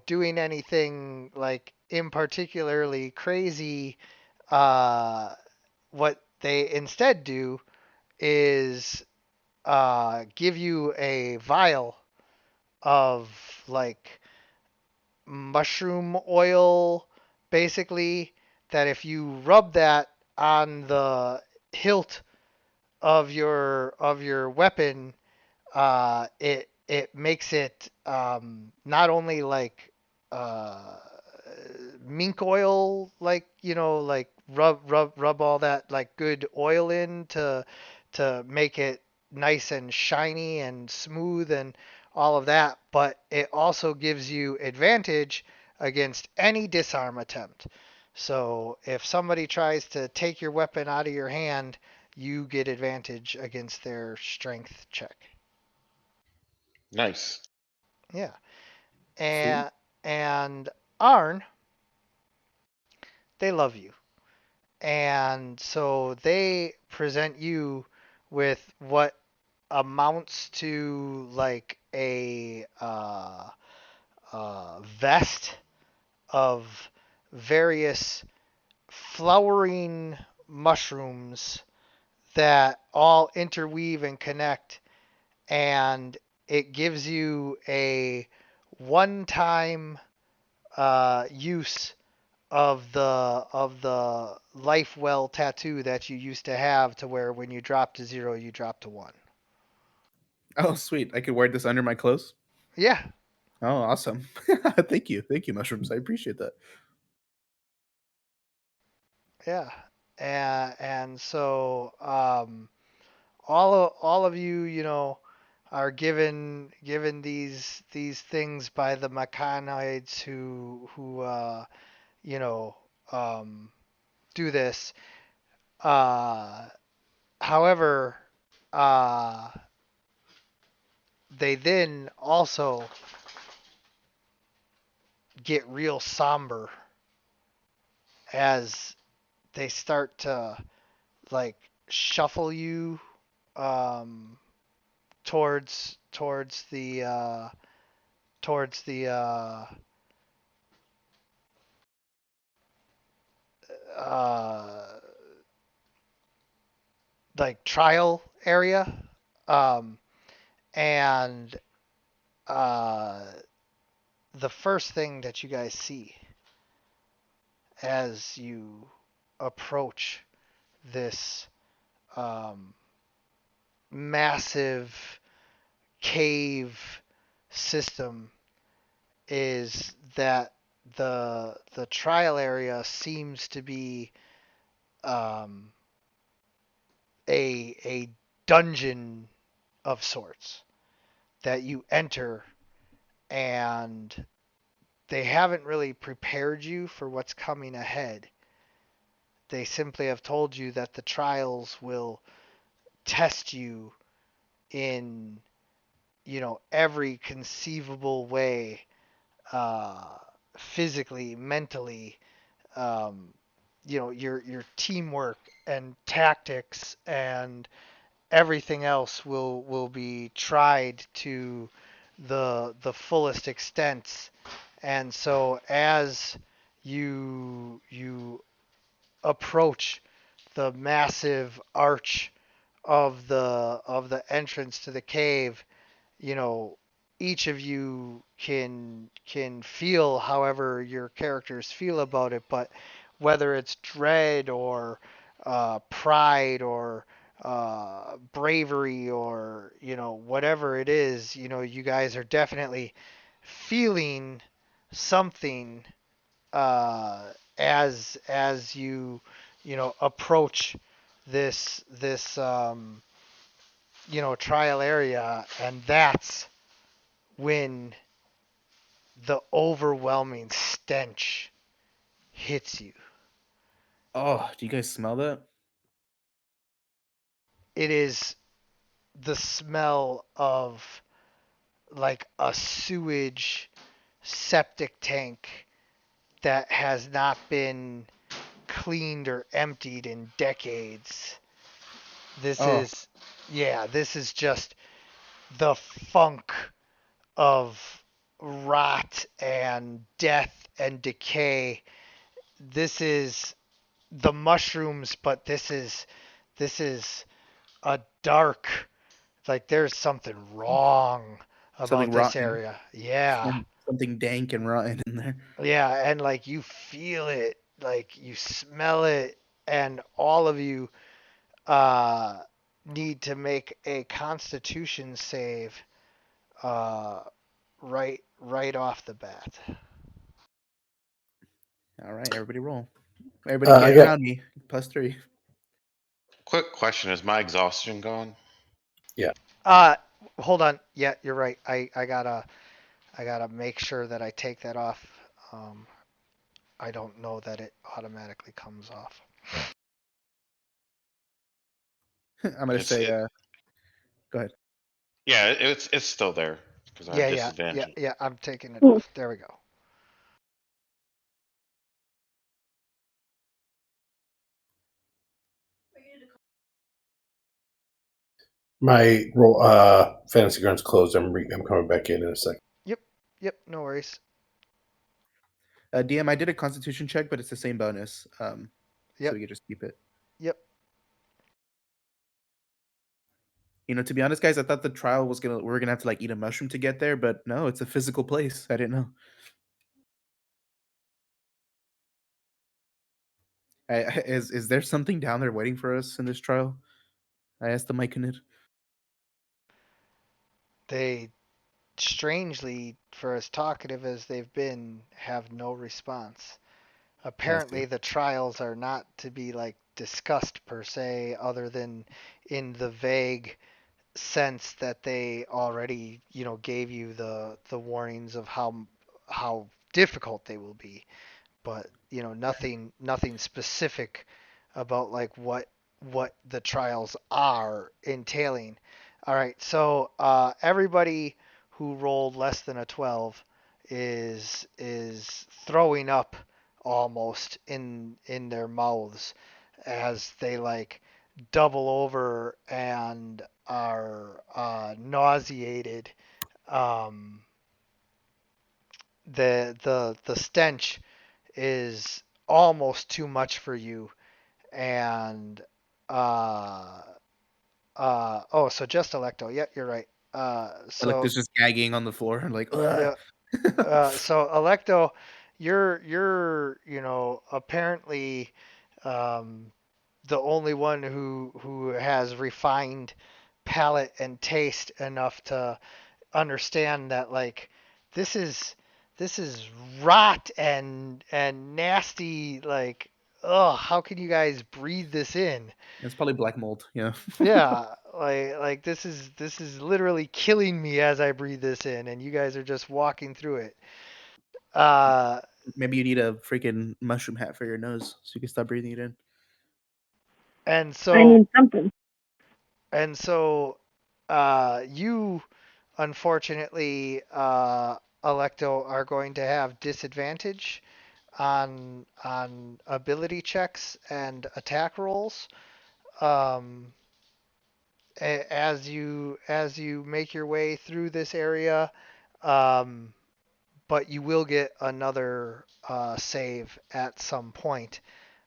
doing anything like in particularly crazy, uh what they instead do is give you a vial of like mushroom oil, basically, that if you rub that on the hilt of your weapon, it makes it not only like uh, mink oil, like like rub all that like good oil in to make it nice and shiny and smooth and all of that, but it also gives you advantage against any disarm attempt. So if somebody tries to take your weapon out of your hand, you get advantage against their strength check. Nice. Yeah. Sweet. And Arn, they love you. And so they present you with what amounts to like a vest of various flowering mushrooms that all interweave and connect, and it gives you a one-time use of the life well tattoo that you used to have, to where when you drop to zero, you drop to one. Oh, sweet. I could wear this under my clothes. Yeah, Oh, awesome. Thank you. Thank you, mushrooms. I appreciate that. yeah, and so all of you, are given these things by the mechanoids who you know um, do this. Uh, However, uh, they then also get real somber as they start to like shuffle you um, towards the towards the uh, like trial area, um, and uh, the first thing that you guys see as you approach this um, massive cave system is that the trial area seems to be um, a dungeon of sorts that you enter, and they haven't really prepared you for what's coming ahead. They simply have told you that the trials will test you in, every conceivable way, uh, physically, mentally, um, your teamwork and tactics and everything else will be tried to the fullest extents. And so as you approach the massive arch of the entrance to the cave, you know, each of you can feel however your characters feel about it, but whether it's dread or pride or bravery or whatever it is, you guys are definitely feeling something as you approach this trial area, and that's when the overwhelming stench hits you. Oh, do you guys smell that? It is the smell of like a sewage septic tank that has not been cleaned or emptied in decades. This Oh, is, yeah, this is just the funk of rot and death and decay. This is the mushrooms, but this is a dark, like there's something wrong something about this rotten. area. Yeah. Something dank and rotten in there. Yeah, and like you feel it, like you smell it, and all of you uh need to make a constitution save uh right off the bat. All right, everybody roll. Everybody I get got around me. +3. Quick question: is my exhaustion gone? yeah. Uh Hold on. Yeah, you're right. I gotta make sure that I take that off. Um I don't know that it automatically comes off. I'm gonna It's say, it. go ahead. Yeah, it's still there because I have Yeah, disadvantage. yeah, I'm taking it Hmm. off. There we go. My roll, fantasy grounds closed. I'm coming back in a second. Yep, yep, no worries. DM, I did a Constitution check, but it's the same bonus, so Yep, we could just keep it. yep. To be honest, guys, I thought the trial was we were gonna have to like eat a mushroom to get there, but no, it's a physical place. I didn't know. Is there something down there waiting for us in this trial? I asked the Myconid. They strangely, for as talkative as they've been, have no response. I see. Apparently the trials are not to be like discussed per se, other than in the vague sense that they already gave you the warnings of how difficult they will be, but nothing specific about like what the trials are entailing. All right, so everybody who rolled less than a 12 is throwing up almost in their mouths as they like double over and are nauseated. Um, the stench is almost too much for you, and uh oh, so just Electo. Yeah, you're right. So Electa's just gagging on the floor and like, ugh. yeah, so Electo, you're apparently um, the only one who has refined palate and taste enough to understand that like this is this is rot and nasty. Like, oh, how can you guys breathe this in? It's probably black mold. Yeah. Yeah, like this is literally killing me as I breathe this in, and you guys are just walking through it. Uh, Maybe you need a freaking mushroom hat for your nose so you can stop breathing it in. and I so need something. and so, you unfortunately, Electo, are going to have disadvantage on ability checks and attack rolls. Um, as you make your way through this area, um, but you will get another save at some point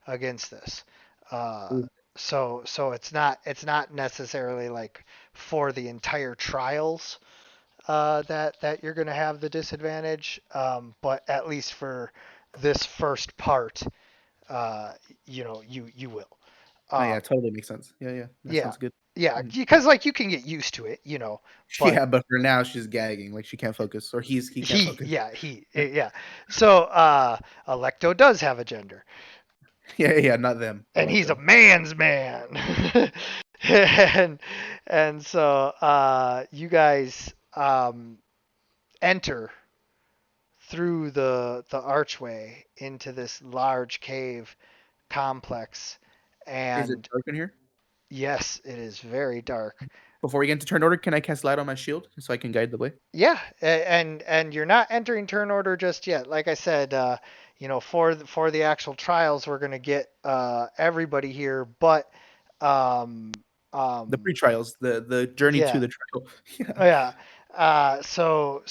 against this. Uh, Ooh. so it's not necessarily like for the entire trials that you're going to have the disadvantage, but at least for this first part, uh, you will. Oh yeah, Um, totally makes sense. Yeah, yeah, that yeah, sounds good. yeah, Mhm. because like you can get used to it. But Yeah, but for now she's gagging, like she can't focus, or he can't focus. Yeah, yeah. So Electo does have a gender, yeah, yeah, not them. and he's a Electo. man's man. and so you guys enter through the archway into this large cave complex, Is it and dark in here? yes, it is very dark. Before we get into turn order, can I cast light on my shield so I can guide the way? Yeah, and you're not entering turn order just yet. Like I said, for the actual trials, we're gonna get everybody here, but um, The um, pre-trials, the journey to yeah, the trial. Yeah. oh, yeah. So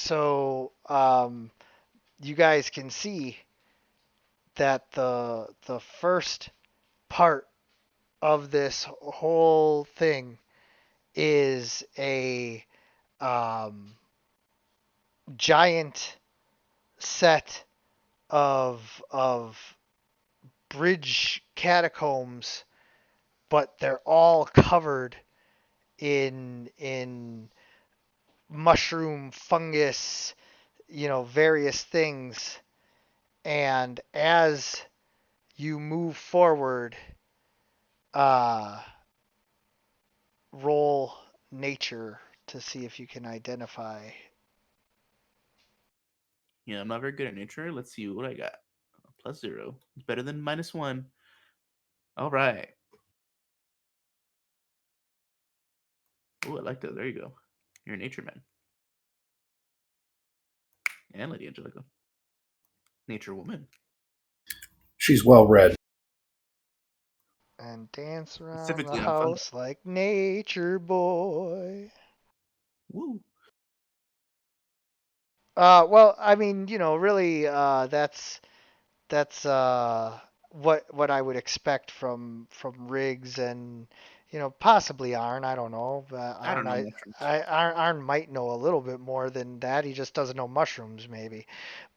you guys can see that the first part of this whole thing is a um, giant set of bridge catacombs, but they're all covered in mushroom, fungus, various things. And as you move forward, uh, roll nature to see if you can identify. Yeah, I'm not very good at nature. Let's see what I got. +0. It's better than -1. All right. Oh, I like that. There you go. You're a nature man. And Lady Angelica. Nature woman. She's well read. And dance around the Specifically on fungi. house like nature boy. Woo. Well, I mean, really, that's what I would expect from Riggs and possibly Arn. I don't know, but I Arn don't know mushrooms. Arn might know a little bit more than that. He just doesn't know mushrooms, maybe.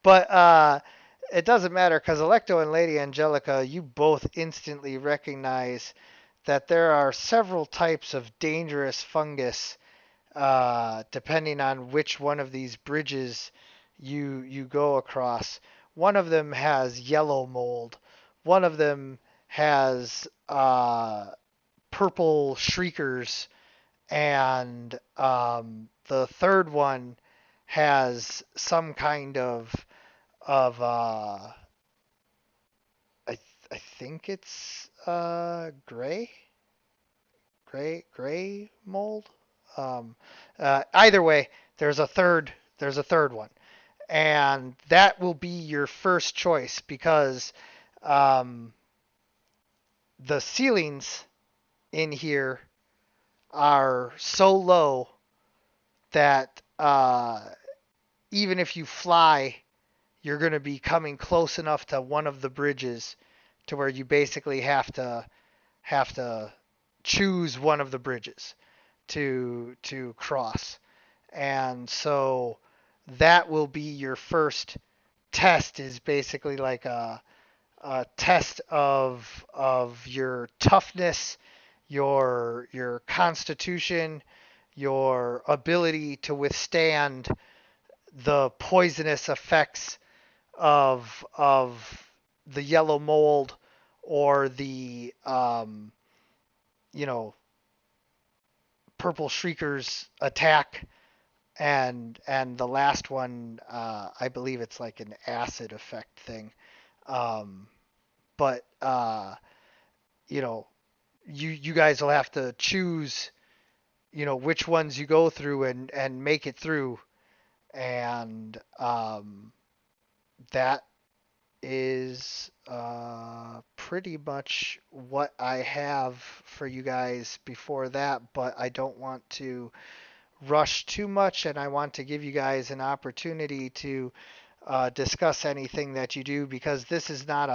But it doesn't matter because Electo and Lady Angelica, you both instantly recognize that there are several types of dangerous fungus depending on which one of these bridges you go across. One of them has yellow mold. One of them has purple shriekers, and the third one has some kind of I think it's gray mold. Um, either way, there's a third one, and that will be your first choice because um, the ceilings in here are so low that even if you fly you're going to be coming close enough to one of the bridges to where you basically have to choose one of the bridges to cross. And so that will be your first test, is basically like a test of your toughness, your constitution, your ability to withstand the poisonous effects of the yellow mold, or the you know purple shriekers attack. And the last one, I believe it's like an acid effect thing. um, but you know you guys will have to choose which ones you go through and make it through. And that is pretty much what I have for you guys before that, but I don't want to rush too much, and I want to give you guys an opportunity to discuss anything that you do, because this is not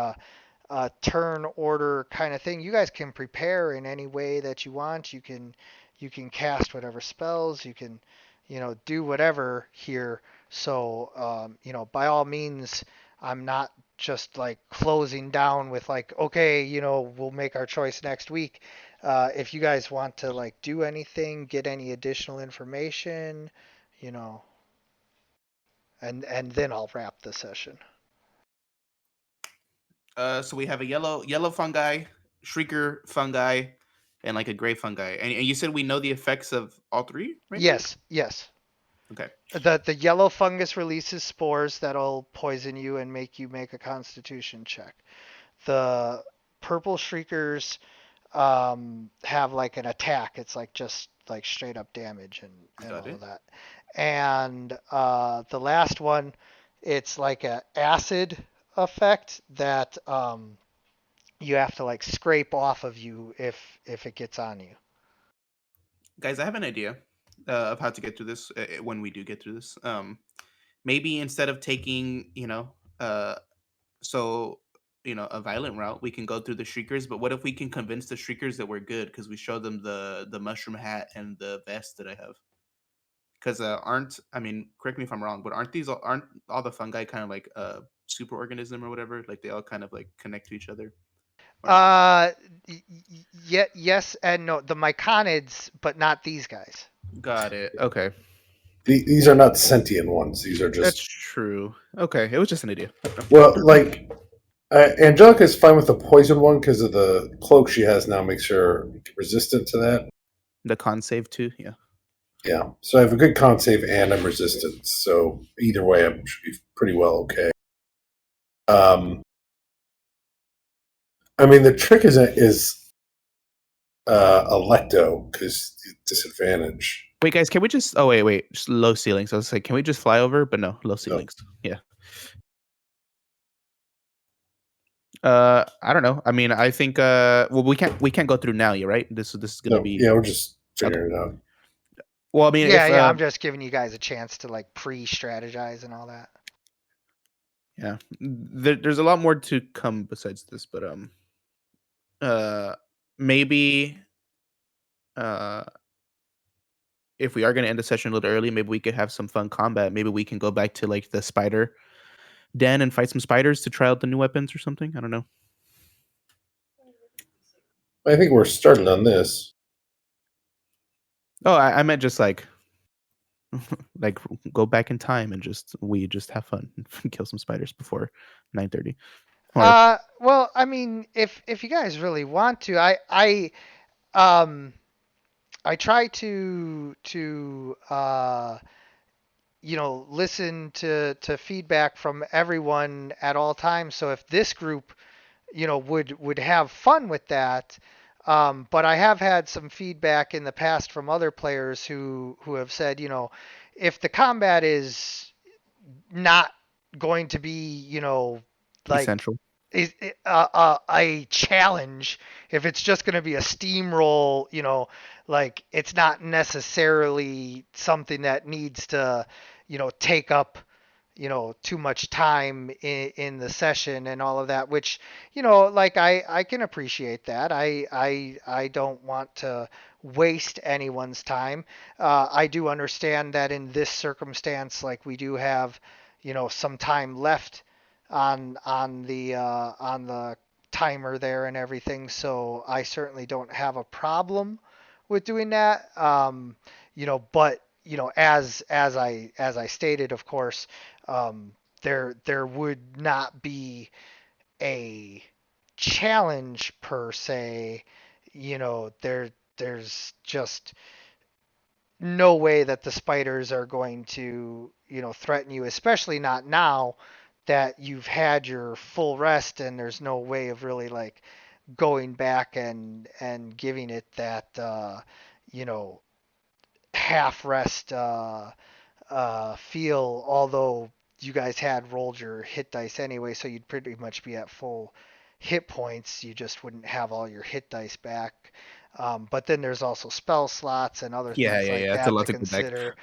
a turn order kind of thing. You guys can prepare in any way that you want. You can cast whatever spells. You can do whatever here. So by all means, I'm not just like closing down with like, okay, we'll make our choice next week. If you guys want to like do anything, get any additional information, you know, and then I'll wrap the session. So we have a yellow fungi, shrieker fungi, and like a gray fungi. And you said we know the effects of all three, right? Yes, yes. Okay. The yellow fungus releases spores that'll poison you and make you make a Constitution check. The purple shriekers have like an attack. It's like just like straight up damage and Got all it. of that. And the last one, it's like a acid effect that you have to like scrape off of you if it gets on you. Guys, I have an idea of how to get through this when we do get through this. Maybe instead of taking, so a violent route, we can go through the shriekers. But what if we can convince the shriekers that we're good because we show them the mushroom hat and the vest that I have? Because aren't I mean, correct me if I'm wrong, but aren't all the fungi kind of like a super organism or whatever? Like they all kind of like connect to each other, or no? Uh, yes and no. The myconids, but not these guys. Got it. Okay, These are not sentient ones. These are that's just true. Okay, it was just an idea. well, like Angelica is fine with the poison one because of the cloak she has now makes her resistant to that. The con save too. Yeah. Yeah, so I have a good con save and I'm resistant. So either way, I should be pretty well okay. I mean, the trick is Electo because disadvantage. Wait, guys, can we just? Oh, wait, just low ceilings. I was like, can we just fly over? But no, low ceilings. Yeah. I don't know. I mean, I think. Well, we can't go through now. You're right. This is gonna No, be. yeah, we're just figuring it out. Well, I mean, Yeah, if yeah. I'm just giving you guys a chance to like pre-strategize and all that. yeah, there's a lot more to come besides this, but maybe uh if we are gonna end the session a little early, maybe we could have some fun combat. Maybe we can go back to like the spider den and fight some spiders to try out the new weapons or something. I don't know. I think we're starting on this. Oh, I meant just like like go back in time and we just have fun and kill some spiders before 9:30. Well, I mean, if you guys really want to, um I try to listen to feedback from everyone at all times. So if this group would have fun with that. But I have had some feedback in the past from other players who have said, if the combat is not going to be, like Essential. a challenge, if it's just going to be a steamroll, like it's not necessarily something that needs to, take up too much time in the session and all of that, which, like I can appreciate that. I don't want to waste anyone's time. I do understand that in this circumstance, like we do have, some time left on the timer there and everything, so I certainly don't have a problem with doing that. But as I stated, of course, there would not be a challenge per se. There's just no way that the spiders are going to, threaten you, especially not now that you've had your full rest and there's no way of really like going back and giving it that you know half rest feel, although you guys had rolled your hit dice anyway, so you'd pretty much be at full hit points. You just wouldn't have all your hit dice back. But then there's also spell slots and other Yeah, things yeah, like yeah. It's a that to lot to go back. consider.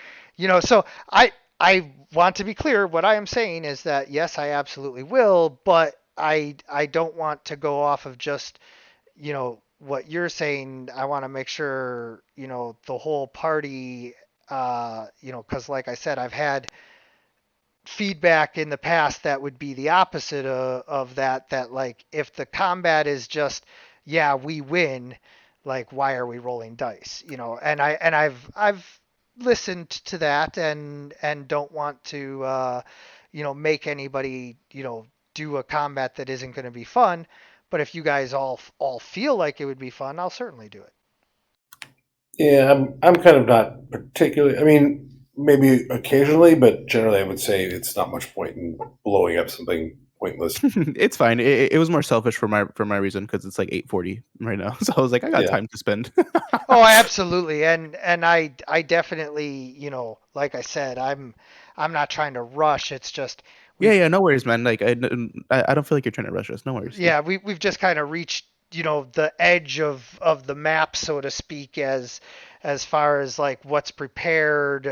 So I want to be clear. What I am saying is that yes, I absolutely will, but I don't want to go off of just what you're saying. I want to make sure the whole party, because like I said, I've had feedback in the past that would be the opposite of that like if the combat is just yeah we win, like why are we rolling dice, and I've listened to that and don't want to make anybody do a combat that isn't going to be fun, but if you guys all feel like it would be fun, I'll certainly do it. Yeah, I'm kind of not particularly. I mean, maybe occasionally, but generally, I would say it's not much point in blowing up something pointless. It's fine. It was more selfish for my reason because it's like 8:40 right now, so I was like, I got Yeah, time to spend. Oh, absolutely, and I definitely, like I said, I'm not trying to rush. It's just Yeah, we've yeah, no worries, man. Like I don't feel like you're trying to rush us. No worries, dude. yeah, we've just kind of reached, the edge of the map, so to speak, as far as like what's prepared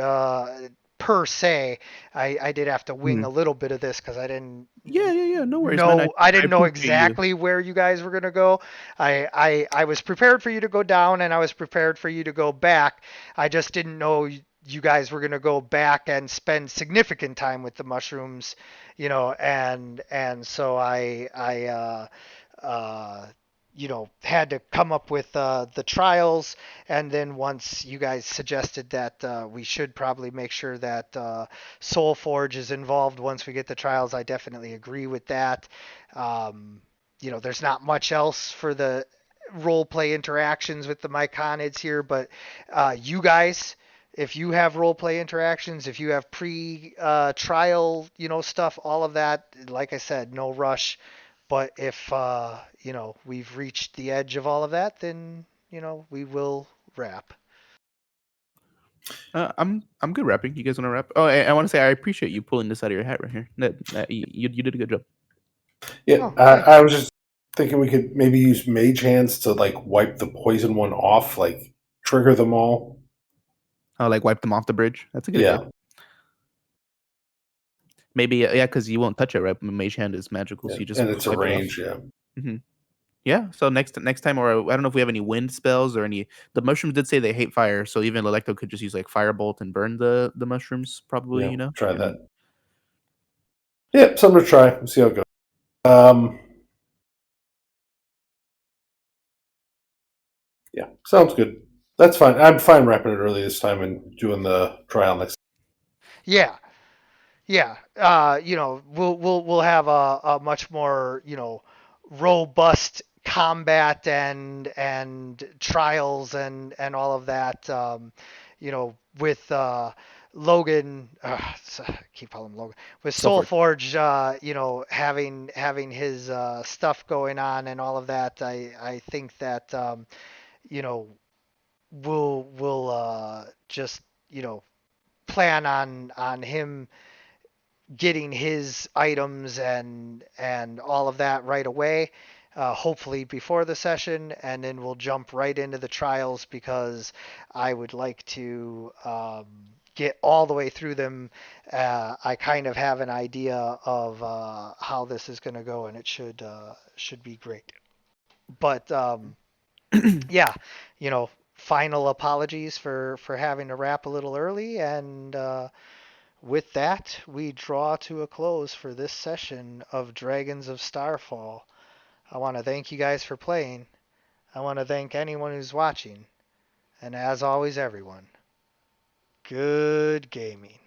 per se. I did have to wing Mhm. a little bit of this because I didn't Yeah, yeah, yeah. No worries, man. I know I I didn't know appreciate you. exactly where you guys were gonna go. I was prepared for you to go down and I was prepared for you to go back. I just didn't know you guys were gonna go back and spend significant time with the mushrooms, and so uh, had to come up with the trials. And then once you guys suggested that we should probably make sure that Soul Forge is involved once we get the trials, I definitely agree with that. There's not much else for the role play interactions with the Myconids here, but you guys, if you have role play interactions, if you have pre trial, stuff, all of that, like I said, no rush. But if we've reached the edge of all of that, then we will wrap. I'm good rapping. You guys want to rap? Oh, I want to say I appreciate you pulling this out of your hat right here. You did a good job. yeah. Oh, I thanks. was just thinking we could maybe use mage hands to like wipe the poison one off, like trigger them all. I'll like wipe them off the bridge. That's a good idea. Yeah, Maybe yeah, because you won't touch it, right? Mage hand is magical, yeah, so you just and it's a wipe it off. range. Yeah, Hmm. Yeah. So next time, or I don't know if we have any wind spells or any. The mushrooms did say they hate fire, so even Electo could just use like firebolt and burn the mushrooms, probably. yeah. Try And that. Yeah, something to try. See how it goes. Um, yeah, sounds good. That's fine. I'm fine wrapping it early this time and doing the trial next. Yeah, yeah. We'll have a much more robust combat and trials and all of that. With Logan, I keep calling him Logan, with so forth. Soulforge, having his stuff going on and all of that. I think that you know we'll just plan on him getting his items and all of that right away, hopefully before the session, and then we'll jump right into the trials because I would like to get all the way through them, I kind of have an idea of how this is going to go, and it should be great. But yeah, final apologies for having to wrap a little early, and with that, we draw to a close for this session of Dragons of Starfall. I want to thank you guys for playing. I want to thank anyone who's watching. And as always, everyone, good gaming.